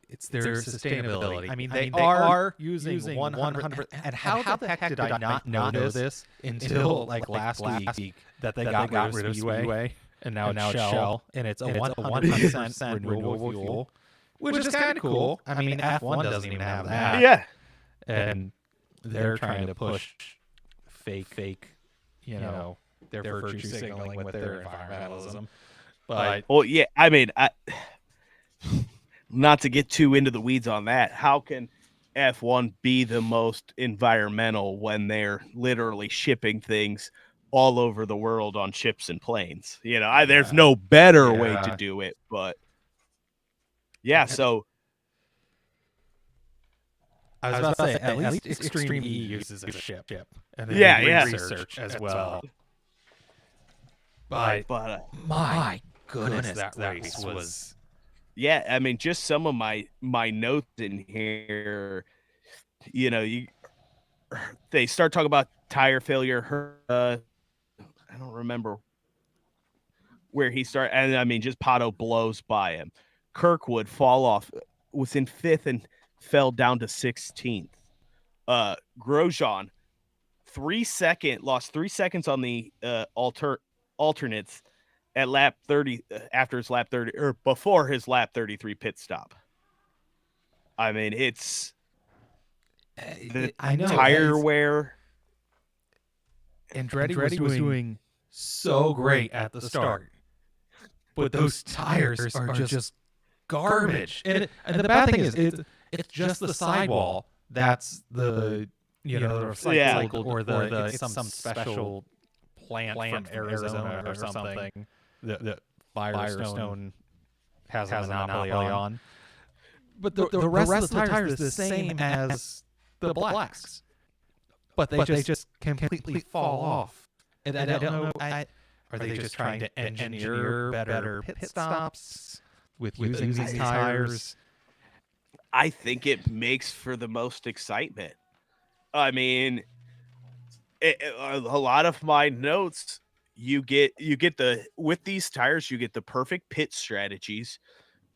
it's their sustainability. I mean, they are using 100%. And how the heck did I not know this until like last week that they got rid of Speedway and now it's Shell, and it's a 100% renewable fuel, which is kind of cool. I mean, F1 doesn't even have that. Yeah. And they're trying to push fake, you know, their virtue signaling with their environmentalism. But well, yeah, I mean, not to get too into the weeds on that, how can F1 be the most environmental when they're literally shipping things all over the world on ships and planes? You know, there's no better way to do it, but yeah, so I was about to say, at least Extreme E uses a ship. And then yeah, research as well. But my goodness, that race was... Yeah, I mean, just some of my notes in here, you know, they start talking about tire failure. I don't remember where he started. And I mean, just Pato blows by him. Kirkwood was in 5th and fell down to 16th. Grosjean, lost 3 seconds on the alternates at lap 30 after his lap 30 or before his lap 33 pit stop. I mean, it's the tire wear. Andretti was doing so great at the start, but those tires are just garbage. And the bad thing is, it's just the sidewall that's the the recycled or the some special plant from Arizona or something that Firestone has a monopoly on. But the rest of the tires are the same as the blacks, but they just completely fall off. And I don't know. Are they just trying to engineer better pit stops with using these tires? I think it makes for the most excitement. I mean, a lot of my notes, you get with these tires, you get the perfect pit strategies.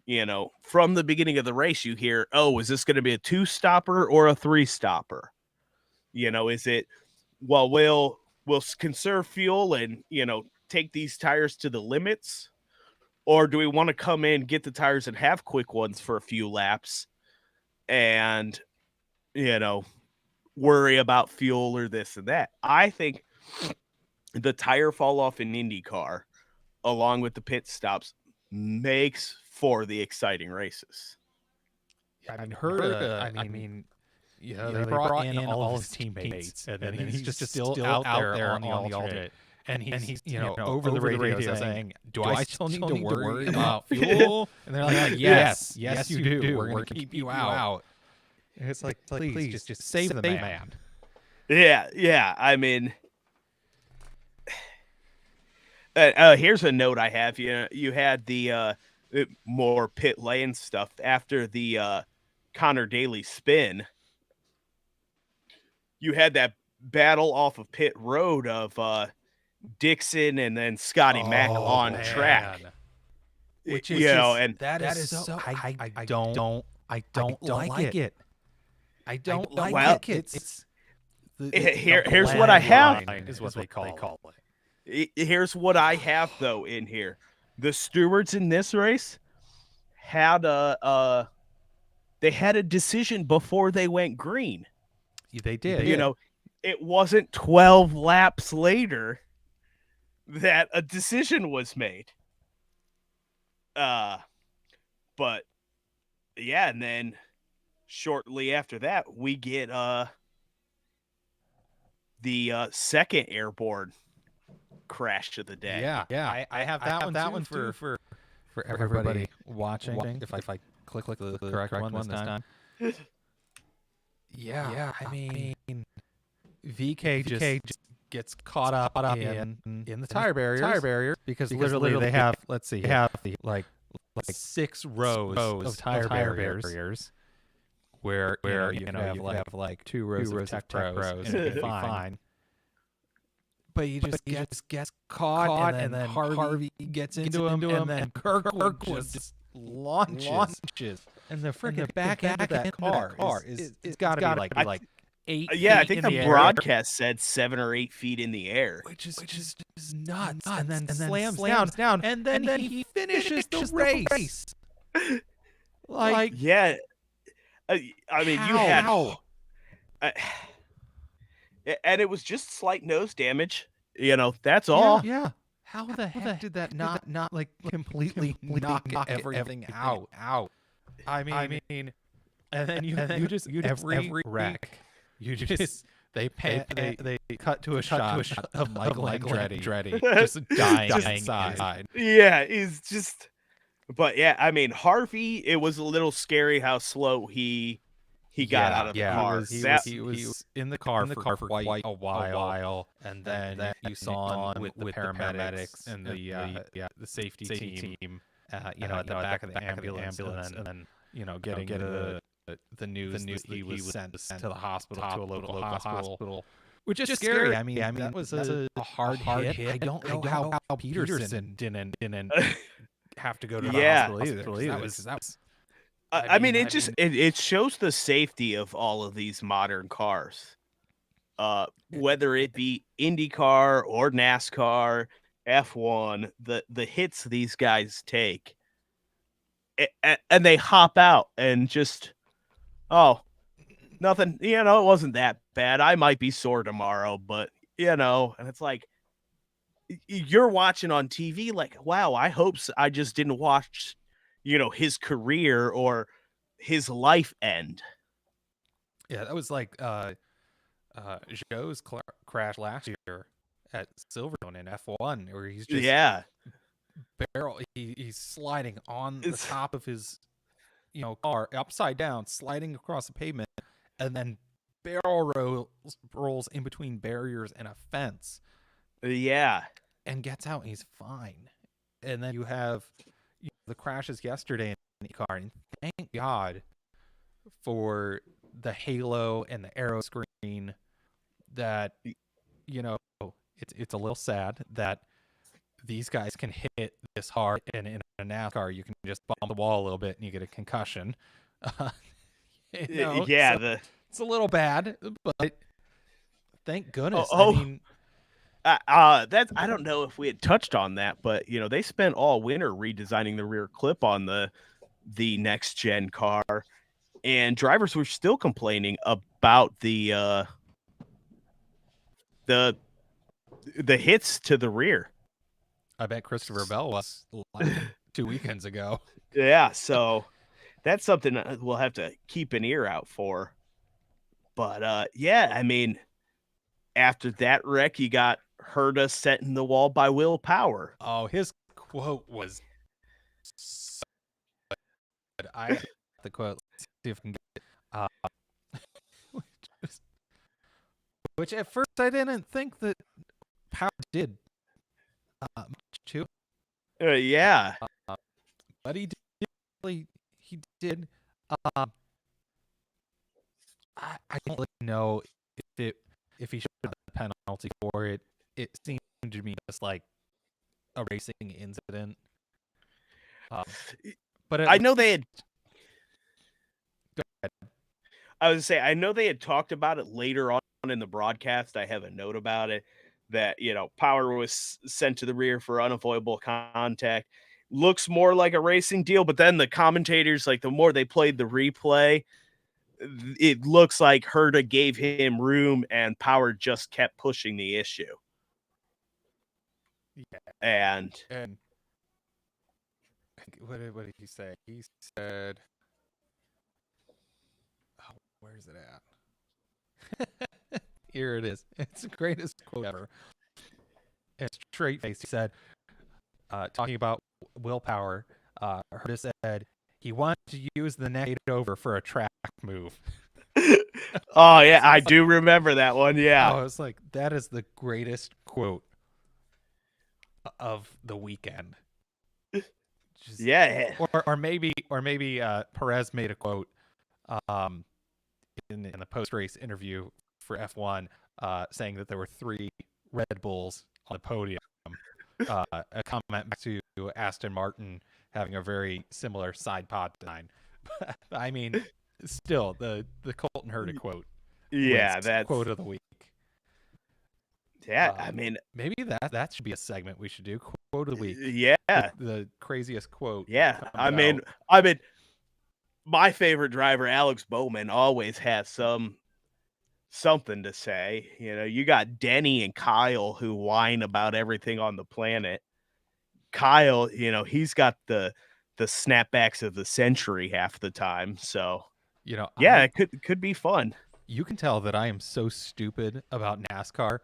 You know, from the beginning of the race, you hear, oh, is this going to be a 2-stopper or a 3-stopper? You know, is it, well, we'll conserve fuel and, you know, take these tires to the limits? Or do we want to come in, get the tires and have quick ones for a few laps and, you know, worry about fuel or this and that? I think the tire fall off in IndyCar, along with the pit stops, makes for the exciting races. I mean, they brought in all his teammates, and then he's just still out there on the alternate. And he's over the radio saying, "Do I still need to worry about fuel?" And they're like, "Yes, you do. We're going to keep you out." And it's like, please, just save the man. Yeah. I mean, here's a note I have. You had the more pit lane stuff after the Connor Daly spin. You had that battle off of pit road of Dixon and then Scotty Mack on track, which is and that is so I don't like it. I don't like it. It's here's what I have is what they call it. Here's what I have though in here. The stewards in this race had a decision before they went green. They did. You know, it wasn't 12 laps later that a decision was made. But yeah, and then shortly after that, we get the second airborne crash of the day. Yeah. I have that one for everybody watching. If I click the correct one this time. Yeah. I mean, VK just gets caught up in the tire barrier because literally they have like 6 rows of tire barriers where you have like 2 rows of tech rows and it'd be fine. But you just gets caught and then Harvey gets into him and then Kirkwood just launches and the freaking back end of that car is got to be like 8 Yeah, I feet think in the the broadcast said 7 or 8 feet in the air. which is nuts. And then slams down, and then he finishes the race. Like, Yeah, I mean, you had, how? and it was just slight nose damage. You know, that's all. Yeah. How the heck did that not like completely knock everything out? I mean, and then you just every wreck, you just they cut to a shot of Michael Andretti just dying inside. Yeah, he's just. But yeah, I mean, Harvey. It was a little scary how slow he got out of the car. He was in the car for quite a while, and then you saw him with the paramedics and the safety team, at the back of the ambulance, and then getting the news that he was sent to the hospital, to a local hospital, which is scary. I mean that was a hard hit. I don't know how Peterson didn't have to go to the hospital either. That was. I mean, it shows the safety of all of these modern cars, whether it be IndyCar or NASCAR, F1. The hits these guys take, and they hop out and just, oh, nothing. It wasn't that bad. I might be sore tomorrow, but and it's like you're watching on TV, like, wow, I hope I just didn't watch his career or his life end. Yeah, that was like Joe's crash last year at Silverstone in F1, where he's just he's sliding on the top of his car upside down, sliding across the pavement, and then barrel rolls in between barriers and a fence. Yeah, and gets out and he's fine. And then you have the crashes yesterday in the car, and thank God for the halo and the aero screen. That it's a little sad that these guys can hit this hard, and in a NASCAR you can just bump the wall a little bit and you get a concussion. Yeah, so it's a little bad, but thank goodness. I mean, that's, I don't know if we had touched on that, but they spent all winter redesigning the rear clip on the next gen car, and drivers were still complaining about the hits to the rear. I bet Christopher Bell was like 2 weekends ago. Yeah, so that's something we'll have to keep an ear out for. But yeah, I mean, after that wreck, you got Herta set in the wall by Will Power. Oh, his quote was so good. I the quote. Let's see if I can get it. Which at first I didn't think that Power did much too. Yeah, but he did. He did. I don't really know if he should have the penalty for it. It seemed to me just like a racing incident. But I know they had. Go ahead. I was to say, I know they had talked about it later on in the broadcast. I have a note about it that Power was sent to the rear for unavoidable contact. Looks more like a racing deal, but then the commentators, like, the more they played the replay, it looks like Herta gave him room and Power just kept pushing the issue. Yeah. And what did he say? He said, oh, where's it at? Here it is. It's the greatest quote ever. It's straight face. He said, talking about willpower, Herta said he wanted to use the neck over for a track move. Oh, yeah, I do remember that one. Yeah. I was like, that is the greatest quote of the weekend. Yeah. Or maybe Perez made a quote in the post-race interview for F1 saying that there were 3 Red Bulls on the podium. A comment back to Aston Martin having a very similar side pod design. I mean, still the Colton Herta quote. Yeah, wins that's quote of the week. yeah. I mean, Maybe that should be a segment we should do. Quote of the week. yeah, The craziest quote. yeah. comes I mean, my favorite driver, Alex Bowman, always has something to say. You know, you got Denny and Kyle who whine about everything on the planet. Kyle, you know, he's got the snapbacks of the century half the time. So yeah, it could be fun. You can tell that I am so stupid about NASCAR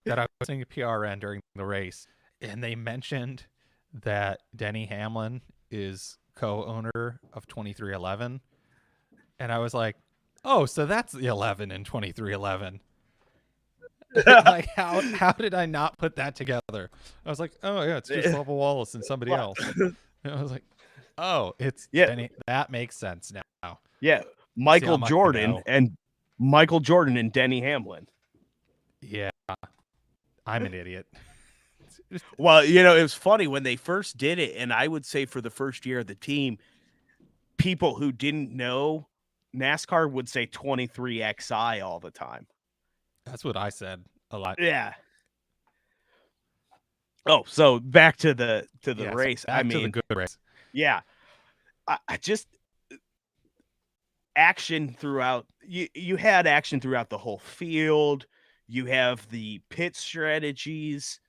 that I was listening to PRN during the race, and they mentioned that Denny Hamlin is co-owner of 2311, and I was like, oh, so that's the 11 in 2311. Like, how did I not put that together? I was like, oh yeah, it's just Bubba Wallace and somebody else. And I was like, oh, it's Denny. That makes sense now. Yeah, Michael Jordan and Denny Hamlin. Yeah, I'm an idiot. Well, you know, it was funny when they first did it, and I would say for the first year of the team, people who didn't know NASCAR would say 23XI all the time. That's what I said a lot. Yeah. Oh, so back to the race. I mean, to the good race. Yeah. I just action throughout. You had action throughout the whole field. You have the pit strategies.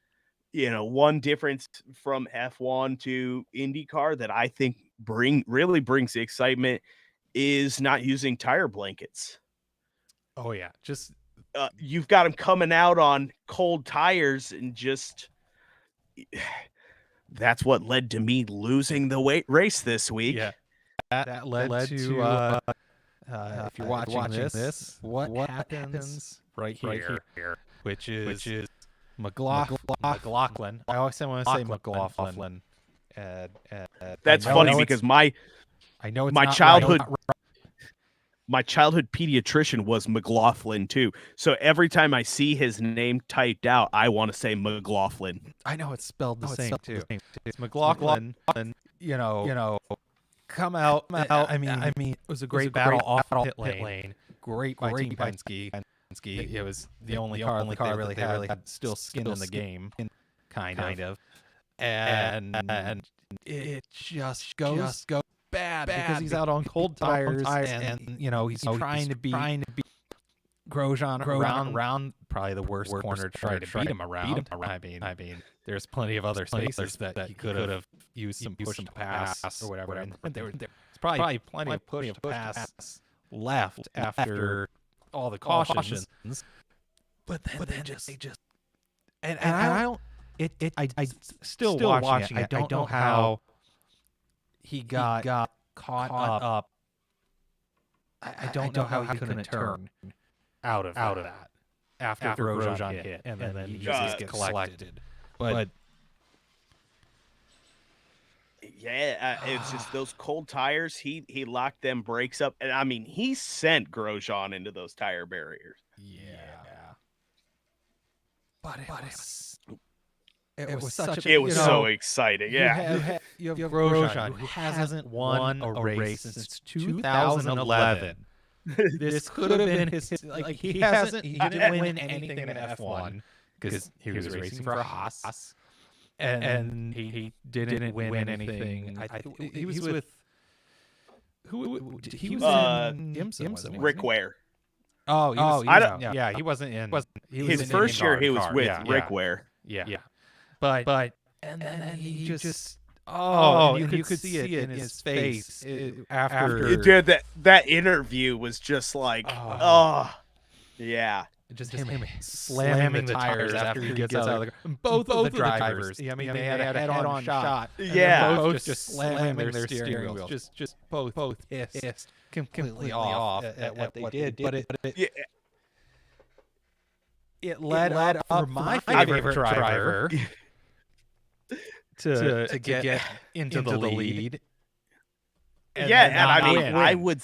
You know, one difference from F1 to IndyCar that I think really brings the excitement is not using tire blankets. Oh yeah, just you've got them coming out on cold tires, and just that's what led to me losing the race this week. Yeah, that led to if you're watching this, what happens right here, which is McLaughlin. I always want to say McLaughlin. That's funny because my childhood pediatrician was McLaughlin too. So every time I see his name typed out, I want to say McLaughlin. I know it's spelled the same too. It's McLaughlin. You know, come out. I mean, it was a great battle off pit lane. Great by Team Penske. It was the only car that really had still skin in the game, kind of. And it just goes bad because he's out on cold tires, and you know he's trying to beat Grosjean around probably the worst corner to try to beat him around. I mean, there's plenty of other spaces that he could have used some push to pass or whatever. And there's probably plenty of push to pass left after all the cautions. But then they just and I don't. I still watching it. I don't know how he got caught up. I don't know how he couldn't turn out of that after Grosjean hit, and then he just gets collected. But yeah, it's just those cold tires. He locked them brakes up, and I mean he sent Grosjean into those tire barriers. Yeah. But it was so exciting. Yeah. You have Grosjean, who hasn't won a race since 2011. This could have been his he didn't win anything in F1 because he was racing for Haas, and he didn't win anything. He was with who? He was in IMSA, Rick Ware. He wasn't in. His first year he was with Rick Ware. Yeah. But and then he just you could see it in his face after dude, that interview was just like yeah. Just him slamming the tires after he gets out of the car. Both of the drivers. I mean, they had a head-on shot. Yeah. Both just slamming their steering wheels. Just both pissed completely off at what they did. But it led up for my favorite driver to get into the lead. And I mean, I would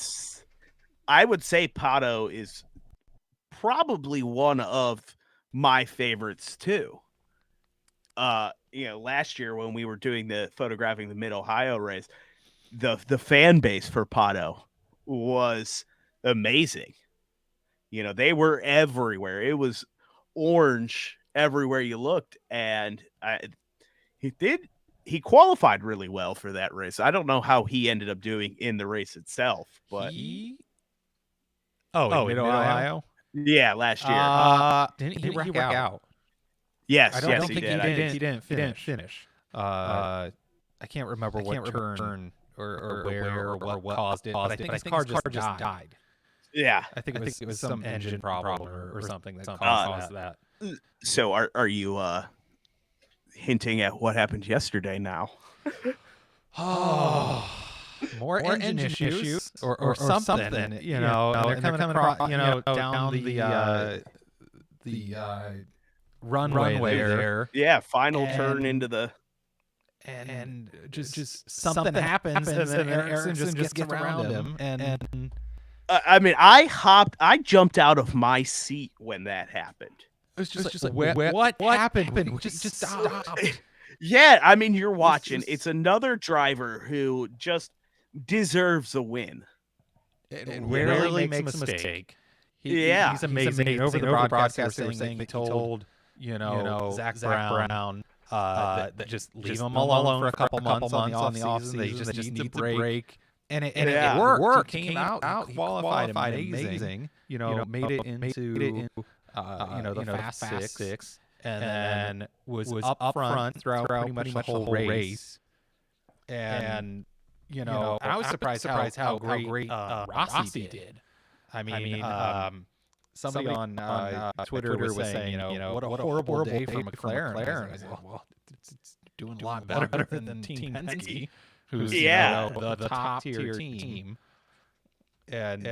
say Pato is probably one of my favorites too. Last year when we were doing the photographing the Mid Ohio race, the fan base for Pato was amazing. You know, they were everywhere. It was orange everywhere you looked, and he qualified really well for that race. I don't know how he ended up doing in the race itself, but in Mid-Ohio? Yeah, last year. Didn't he wreck out? Yes, I don't think did. he didn't finish. I can't remember what turn or where or what caused it, but I think his car just died. Yeah. I think it was some engine problem or something that caused that. So are you hinting at what happened yesterday now? More engine issues or something, you know, and they're coming across, you know, down the runway there. Yeah, final turn into the and just something happens and then Ericsson just gets around him and I mean, I jumped out of my seat when that happened. It was just like what happened? We just stopped. Yeah, I mean, you're watching. It's another driver who just deserves a win. And rarely makes a mistake. He's amazing. Over the broadcast, they were saying he told Zach Brown that just leave him alone for a couple months on the off season. They just need to break. And it worked. He came out, qualified amazing. You know, made it into the fast six, and then was up front throughout pretty much the whole race. And I was surprised how great Rossi did. I mean, somebody on Twitter was saying, what a horrible day for McLaren. I said, well, it's doing a lot better than Team Penske, who's the top tier team, and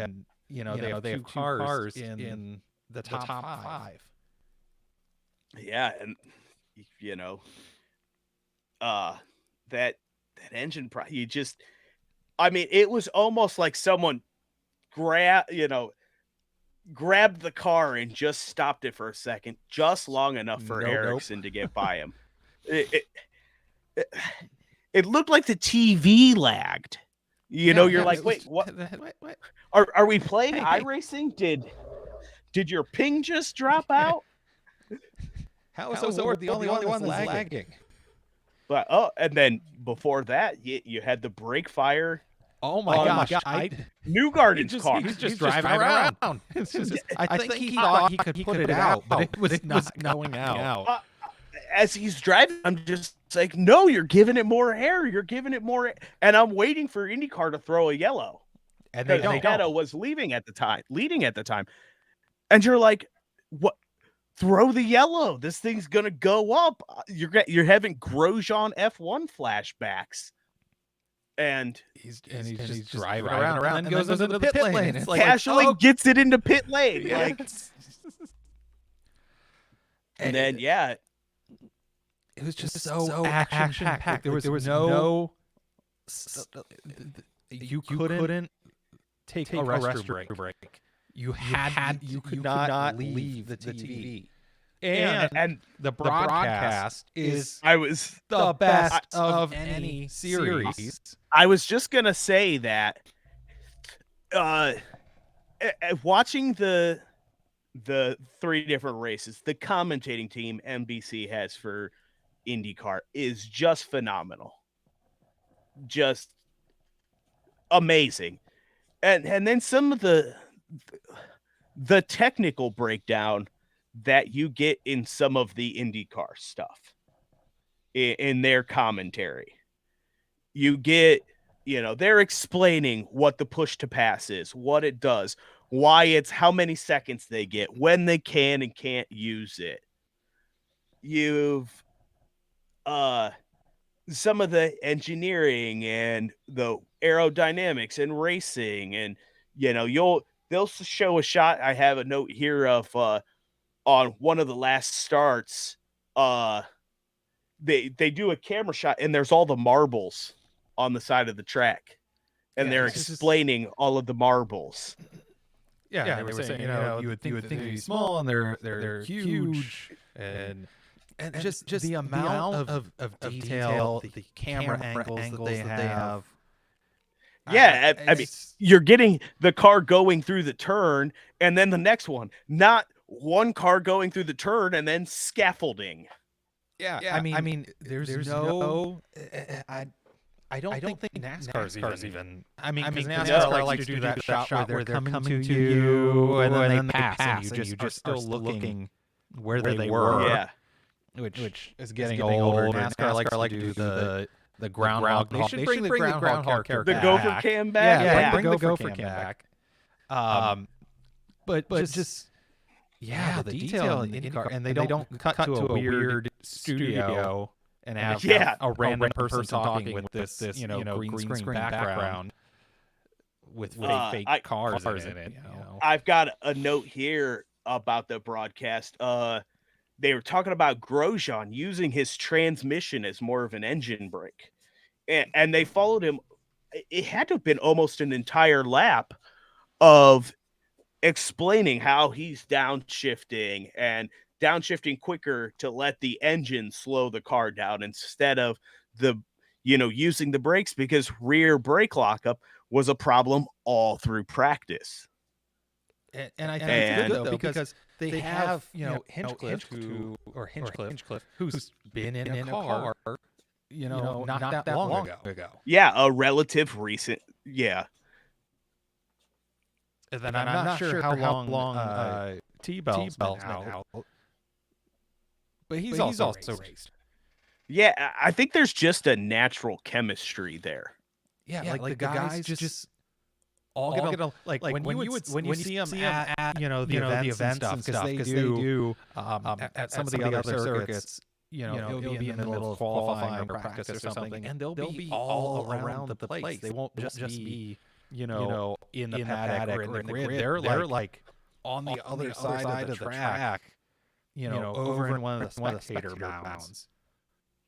they have two cars in the top five. Yeah, and that engine it was almost like someone grabbed the car and just stopped it for a second, just long enough for Ericsson to get by him. It looked like the TV lagged. You're like, wait, what? Are we playing iRacing? Did your ping just drop out? How is Award the only one that's lagging? But and then before that, you had the brake fire. Oh my gosh! Newgarden's car. He's just driving around. It's just, I think he thought he could put it out, but it was not going out. As he's driving, I'm just like, no, you're giving it more air. You're giving it more, and I'm waiting for IndyCar to throw a yellow. And they don't. Netto was leading at the time, and you're like, what? Throw the yellow. This thing's gonna go up. You're having Grosjean F1 flashbacks, and he's just driving around and then goes into the pit lane. It's like casually gets it into pit lane, and then it was just so action packed. There was no you couldn't take a restroom break. You could not leave the TV. And the broadcast is the best of any series. I was just gonna say that watching the three different races, the commentating team NBC has for IndyCar is just phenomenal. Just amazing. And then some of the technical breakdown that you get in some of the IndyCar stuff in their commentary. You get, they're explaining what the push to pass is, what it does, why it's how many seconds they get, when they can and can't use it. You've some of the engineering and the aerodynamics and racing, and they'll show a shot. I have a note here of on one of the last starts, they do a camera shot and there's all the marbles on the side of the track, and they're explaining all of the marbles. Yeah, they were saying, you would think they'd be small, and they're huge, and just the amount of detail, the camera angles that they have. Yeah, I mean, you're getting the car going through the turn, and then the next one, not one car going through the turn and then scaffolding. Yeah, I mean, there's no. I don't think NASCAR's even. I mean, because NASCAR likes to do that shot where they're coming to you, and then they pass, and you just are still looking where they were. Yeah, which is getting older. NASCAR likes to do the groundhog. They should bring the groundhog character the back. Gopher Cam back. Yeah, bring the Gopher Cam back. But just the detail in IndyCar, and they don't cut to a weird studio and have a random person talking with this green screen background with fake cars in it. I've got a note here about the broadcast. They were talking about Grosjean using his transmission as more of an engine brake. And they followed him. It had to have been almost an entire lap of explaining how he's downshifting quicker to let the engine slow the car down instead of using the brakes, because rear brake lockup was a problem all through practice. And I think it's good though, because they have Hinchcliffe, who's been in a car, not that long ago. Yeah, a relative recent. Yeah. And then I'm not sure how long T-Bell's been out. But he's also raced. Yeah, I think there's just a natural chemistry there. Yeah, like the guys just all get like when you see them at the events and stuff, because they do at some of the other circuits, it'll be in the middle of qualifying or practice or something, and they'll be all around the place. They won't just be in the paddock or in the grid. They're like on the other side of the track, over in one of the spectator mounds.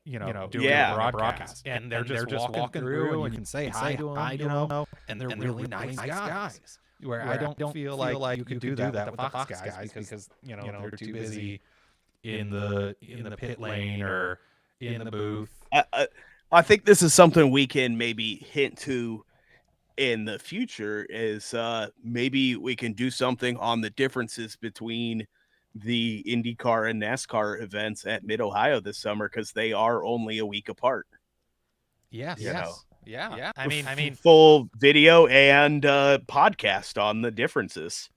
Doing the broadcast, and they're just walking through, and you can say hi to them, and they're really nice guys. Where I don't feel like you could do that with the Fox guys because they're too busy in the pit lane or in the booth. I think this is something we can maybe hint to in the future, is maybe we can do something on the differences between the IndyCar and NASCAR events at Mid-Ohio this summer, because they are only a week apart. Yeah. I mean, full video and podcast on the differences.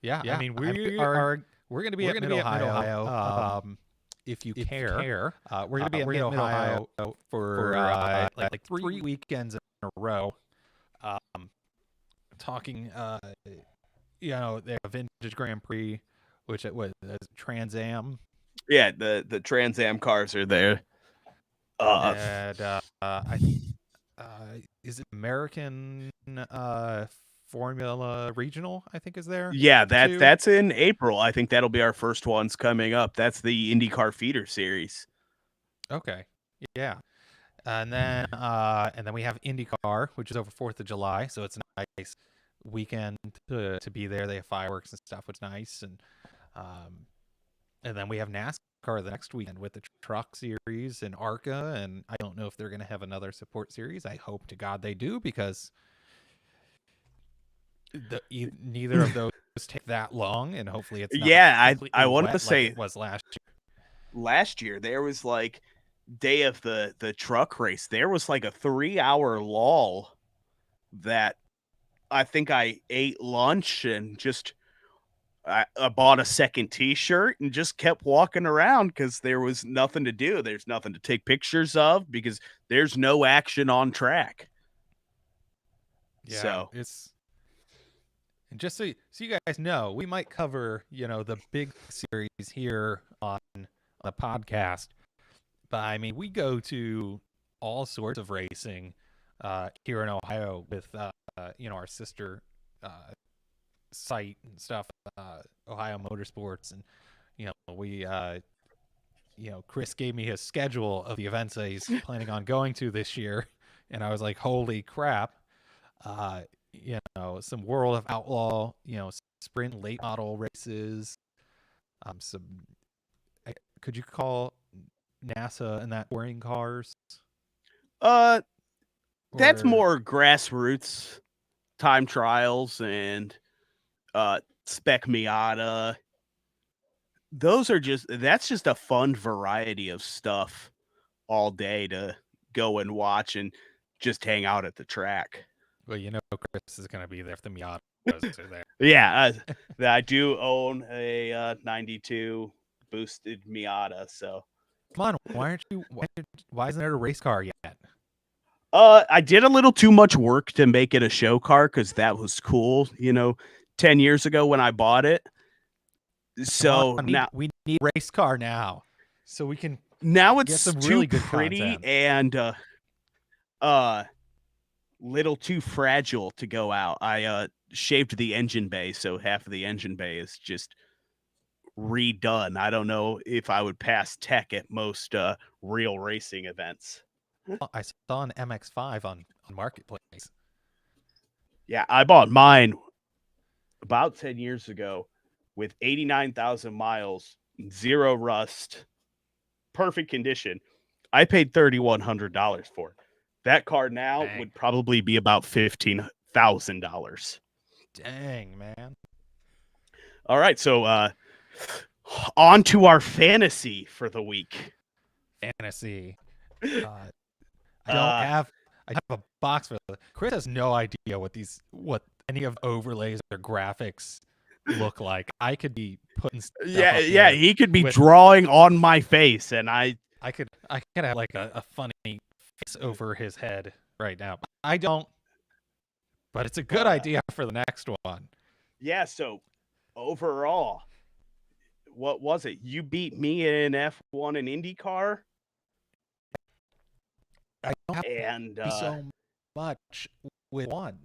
Yeah. I mean, we're going to be at Mid-Ohio. If you care, we're going to be at Mid-Ohio for like 3 weekends in a row. Talking, they have Vintage Grand Prix, which it was Trans Am. Yeah, the Trans Am cars are there. And is it American Formula Regional? I think is there. Yeah, that's in April. I think that'll be our first ones coming up. That's the IndyCar feeder series. Okay, yeah, and then we have IndyCar, which is over 4th of July, so it's a nice weekend to be there. They have fireworks and stuff, which is nice, and then we have NASCAR the next weekend with the Truck Series and ARCA, and I don't know if they're going to have another support series. I hope to God they do, because neither of those take that long, and hopefully it's not I wanted to say like it was last year. Last year there was like day of the truck race, there was like a 3-hour lull that I think I ate lunch and just I bought a second t-shirt and just kept walking around because there was nothing to do. There's nothing to take pictures of because there's no action on track. Yeah, so it's, and just so you guys know, we might cover the big series here on the podcast, but I mean, we go to all sorts of racing here in Ohio with our sister site and stuff, Ohio Motorsports, and we Chris gave me his schedule of the events that he's planning on going to this year, and I was like, holy crap. Some World of Outlaw, sprint late model races, some, could you call NASA and that touring cars? That's Or more grassroots time trials and Spec Miata. That's just a fun variety of stuff all day to go and watch and just hang out at the track. well, Chris is gonna be there if the Miatas are there. Yeah, I do own a 92 boosted Miata, so Come on, why isn't there a race car yet? I did a little too much work to make it a show car because that was cool, 10 years ago when I bought it. So we need a race car now, so we can now get it's some too really good pretty content. and little too fragile to go out. I shaved the engine bay, so half of the engine bay is just redone. I don't know if I would pass tech at most real racing events. I saw an MX-5 on Marketplace. Yeah, I bought mine about 10 years ago with 89,000 miles, zero rust, perfect condition. I paid $3,100 for it. That car now Dang. would probably be about $15,000. Dang, man. All right, so on to our fantasy for the week. Fantasy. I have a box for this. Chris has no idea what any of overlays or graphics look like. I could be putting stuff Yeah, he could be drawing on my face, and I could have like a funny face over his head right now. I don't, but it's a good idea for the next one. Yeah, so overall, what was it? You beat me in F1 and IndyCar. I don't have so much with one.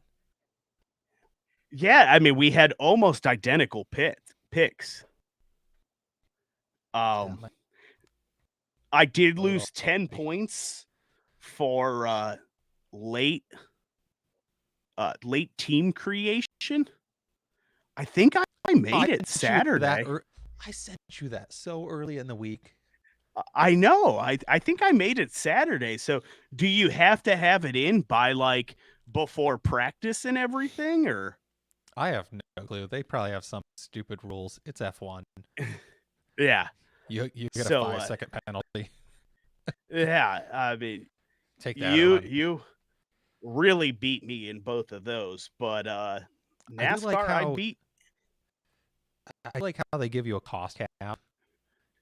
Yeah, I mean, we had almost identical picks. I did lose 10 points for late team creation. I think I made it Saturday. I sent you that so early in the week. I know. I think I made it Saturday. So do you have to have it in by like before practice and everything, or? I have no clue. They probably have some stupid rules. It's F1. Yeah. You get a 5-second penalty. Yeah, I mean, take that. You really beat me in both of those, but NASCAR I beat. I like how they give you a cost cap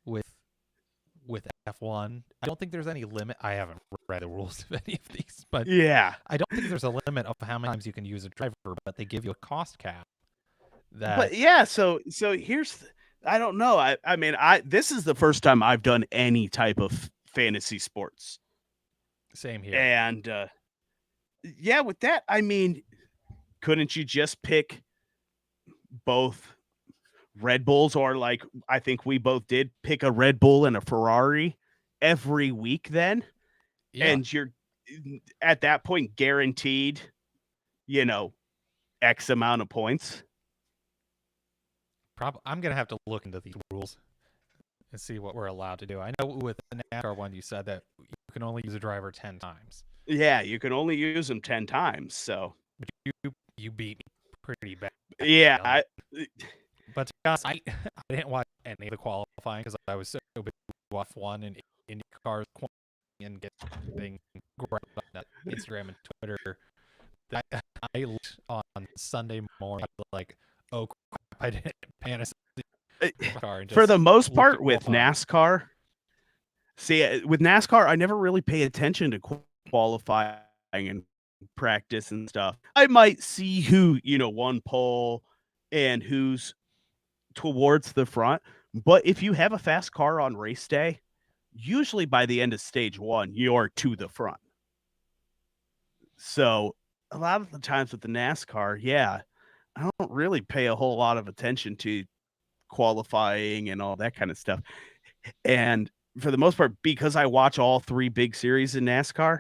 with F1. I don't think there's any limit. I haven't read the rules of any of these, but yeah, I don't think there's a limit of how many times you can use a driver, but they give you a cost cap. But yeah, so here's I don't know. I mean, this is the first time I've done any type of fantasy sports. Same here. And yeah, with that, I mean, couldn't you just pick both Red Bulls, or like I think we both did, pick a Red Bull and a Ferrari every week then? Yeah. And you're at that point guaranteed, X amount of points. I'm going to have to look into these rules and see what we're allowed to do. I know with the NASCAR one, you said that you can only use a driver 10 times. Yeah, you can only use them 10 times. So you beat me pretty bad. Yeah. But to be honest, I didn't watch any of the qualifying because I was so busy with F1 and IndyCar and getting grabbed on Instagram and Twitter. I looked on Sunday morning like, oh crap, I didn't fantasy for the most part with NASCAR. See, with NASCAR, I never really pay attention to qualifying and practice and stuff. I might see who, won pole and who's towards the front. But if you have a fast car on race day, usually by the end of stage one, you're to the front. So a lot of the times with the NASCAR, yeah, I don't really pay a whole lot of attention to qualifying and all that kind of stuff. And for the most part, because I watch all three big series in NASCAR,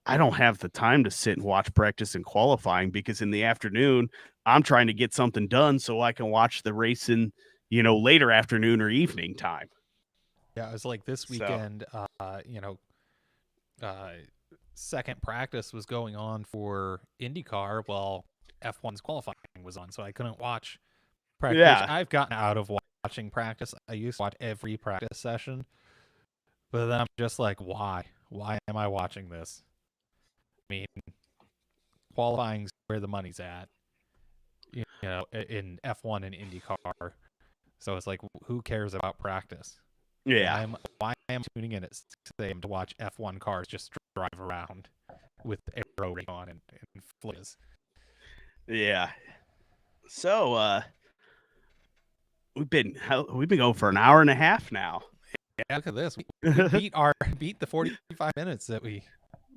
I don't have the time to sit and watch practice and qualifying, because in the afternoon, I'm trying to get something done so I can watch the race in, later afternoon or evening time. Yeah, it was like this weekend, second practice was going on for IndyCar while F1's qualifying was on, so I couldn't watch practice. Which Yeah. I've gotten out of watching practice. I used to watch every practice session, but then I'm just like, why? Why am I watching this? I mean, qualifying's where the money's at, you know, in F1 and IndyCar. So it's like, who cares about practice? Yeah. Why am I tuning in at 6 a.m. to watch F1 cars just drive around with aero ring on and flies? Yeah. So we've been going for an hour and a half now. Yeah, look at this. We beat the 45 minutes that we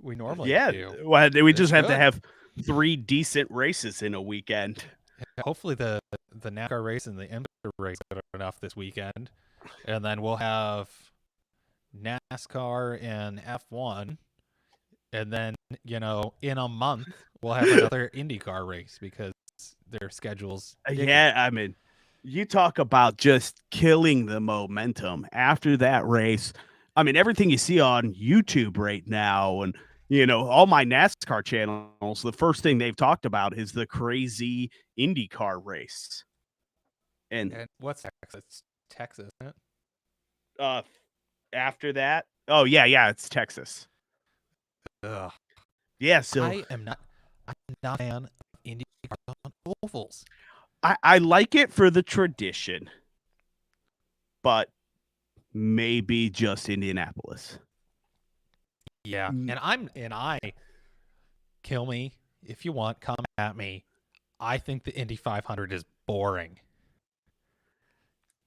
normally do. Well, we It's just have to good. have 3 decent races in a weekend. Hopefully the NASCAR race and the INDY race are enough this weekend, and then we'll have NASCAR and F1, and then, you know, in a month we'll have another IndyCar race because their schedules. Yeah, I mean, you talk about just killing the momentum after that race. I mean, everything you see on YouTube right now, and all my NASCAR channels, the first thing they've talked about is the crazy IndyCar race. And what's Texas? It's Texas, isn't it? After that, oh yeah, it's Texas. Ugh. Yeah, so I'm not a fan of IndyCar on ovals. I like it for the tradition, but maybe just Indianapolis. Yeah, and I kill me if you want, come at me. I think the Indy 500 is boring.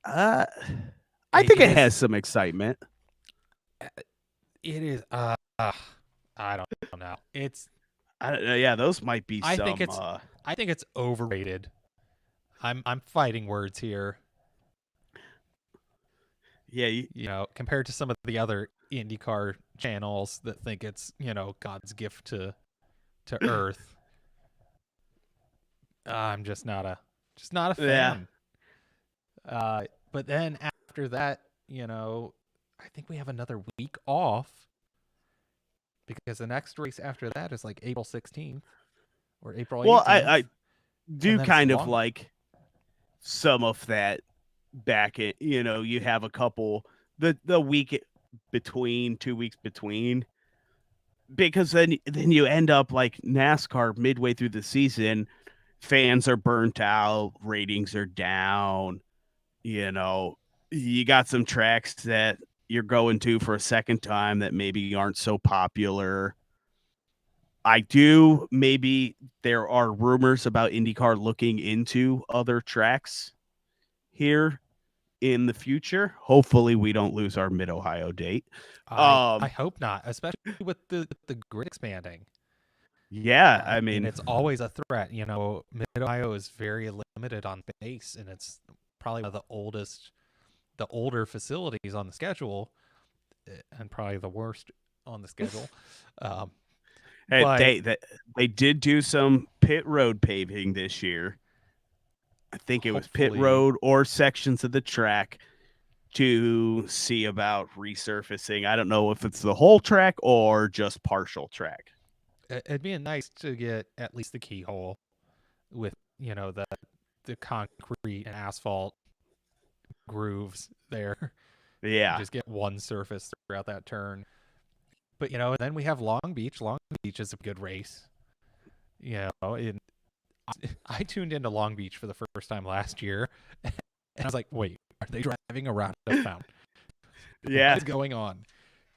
I think it has some excitement. It is. I don't know. Yeah, those might be I some. think it's overrated. I'm fighting words here. Yeah, you know, compared to some of the other IndyCar channels that think it's, you know, God's gift to Earth. I'm just not a fan. But then after that, you know, I think we have another week off because the next race after that is like April 16th or April 18th. Well, I do kind of like some of that back at, you have a couple the week between, 2 weeks between, because then you end up like NASCAR midway through the season, fans are burnt out, ratings are down, you got some tracks that you're going to for a second time that maybe aren't so popular. Maybe there are rumors about IndyCar looking into other tracks here in the future. Hopefully we don't lose our Mid-Ohio date. I hope not, especially with the grid expanding. Yeah, I mean, it's always a threat. You know, Mid-Ohio is very limited on base, and it's probably one of the older facilities on the schedule, and probably the worst on the schedule. They did do some pit road paving this year. I think it was pit road or sections of the track to see about resurfacing. I don't know if it's the whole track or just partial track. It'd be nice to get at least the keyhole with, you know, the concrete and asphalt grooves there. Yeah. Just get one surface throughout that turn. But, you know, then we have Long Beach. Long Beach is a good race. You know, I tuned into Long Beach for the first time last year, and I was like, wait, are they driving around a fountain? Yeah. What is going on?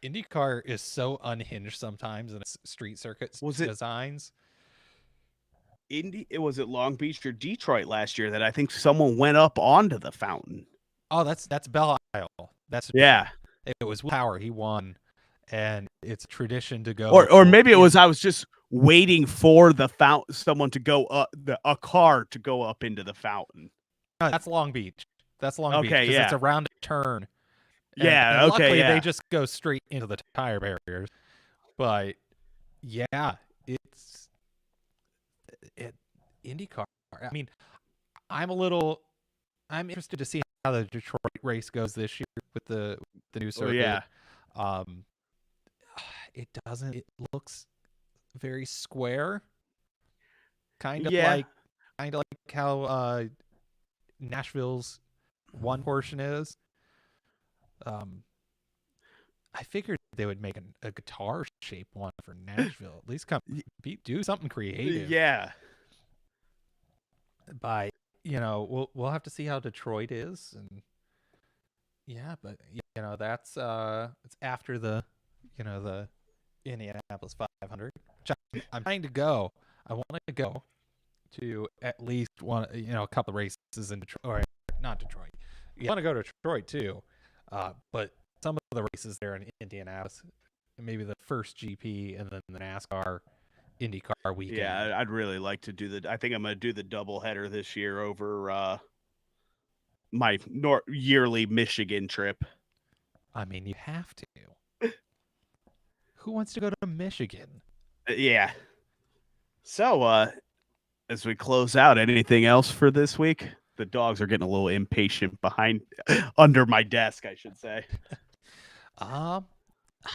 IndyCar is so unhinged sometimes in its street circuit designs. Was it Long Beach or Detroit last year that I think someone went up onto the fountain? Oh, that's Belle Isle. Yeah. It was Power. He won, and it's a tradition to go. Or maybe it was I was just waiting for the fountain, someone to go up, a car to go up into the fountain. No, that's Long Beach. That's Long Beach because it's around a turn. And luckily, they just go straight into the tire barriers. But yeah, it's IndyCar. I mean, I'm interested to see how the Detroit race goes this year with the new circuit. Oh, yeah. it doesn't. It looks very square, kind of Yeah. like how Nashville's one portion is. I figured they would make a guitar shaped one for Nashville. At least do something creative. Yeah. By we'll have to see how Detroit is, and but that's it's after the the Indianapolis 500. Which I'm trying to go. I want to go to at least one, a couple of races in Detroit, or not Detroit. You want to go to Detroit too, but some of the races there in Indianapolis, maybe the first GP and then the NASCAR IndyCar weekend. Yeah, I'd really like to do I think I'm going to do the doubleheader this year over my yearly Michigan trip. I mean, you have to. Who wants to go to Michigan? Yeah. So, as we close out, anything else for this week? The dogs are getting a little impatient under my desk, I should say. I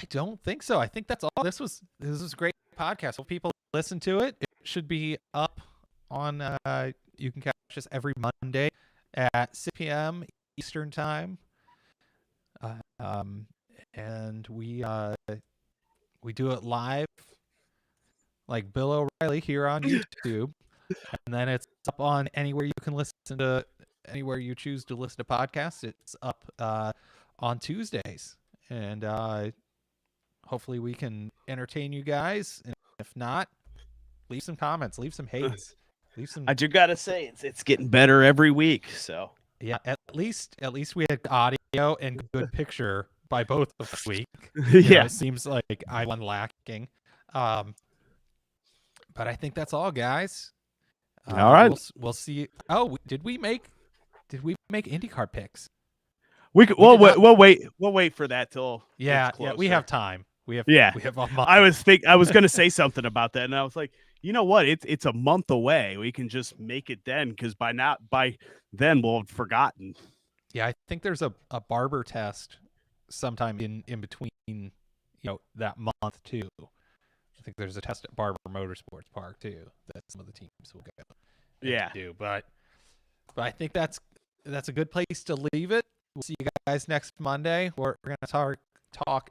don't think so. I think that's all. This was a great podcast. Hope people listen to it. It should be up on. You can catch us every Monday at 6 p.m. Eastern time. And we do it live, like Bill O'Reilly here on YouTube, and then it's up on anywhere you can listen to, anywhere you choose to listen to podcasts. It's up on Tuesdays, and hopefully we can entertain you guys. And if not, leave some comments, leave some hates, leave some. I do gotta say it's getting better every week. So yeah, at least we had audio and good picture by both of this week. Yeah, it seems like I'm one lacking. But I think that's all, guys. All right, we'll see. Oh, did we make IndyCar picks? We'll wait for that till we have time. We have a month. I was gonna say something about that, and I was like, you know what? It's a month away. We can just make it then, because by then we'll have forgotten. Yeah, I think there's a barber test sometime in between, that month too. I think there's a test at Barber Motorsports Park too that some of the teams will go. Do, but I think that's a good place to leave it. We'll see you guys next Monday. We're gonna talk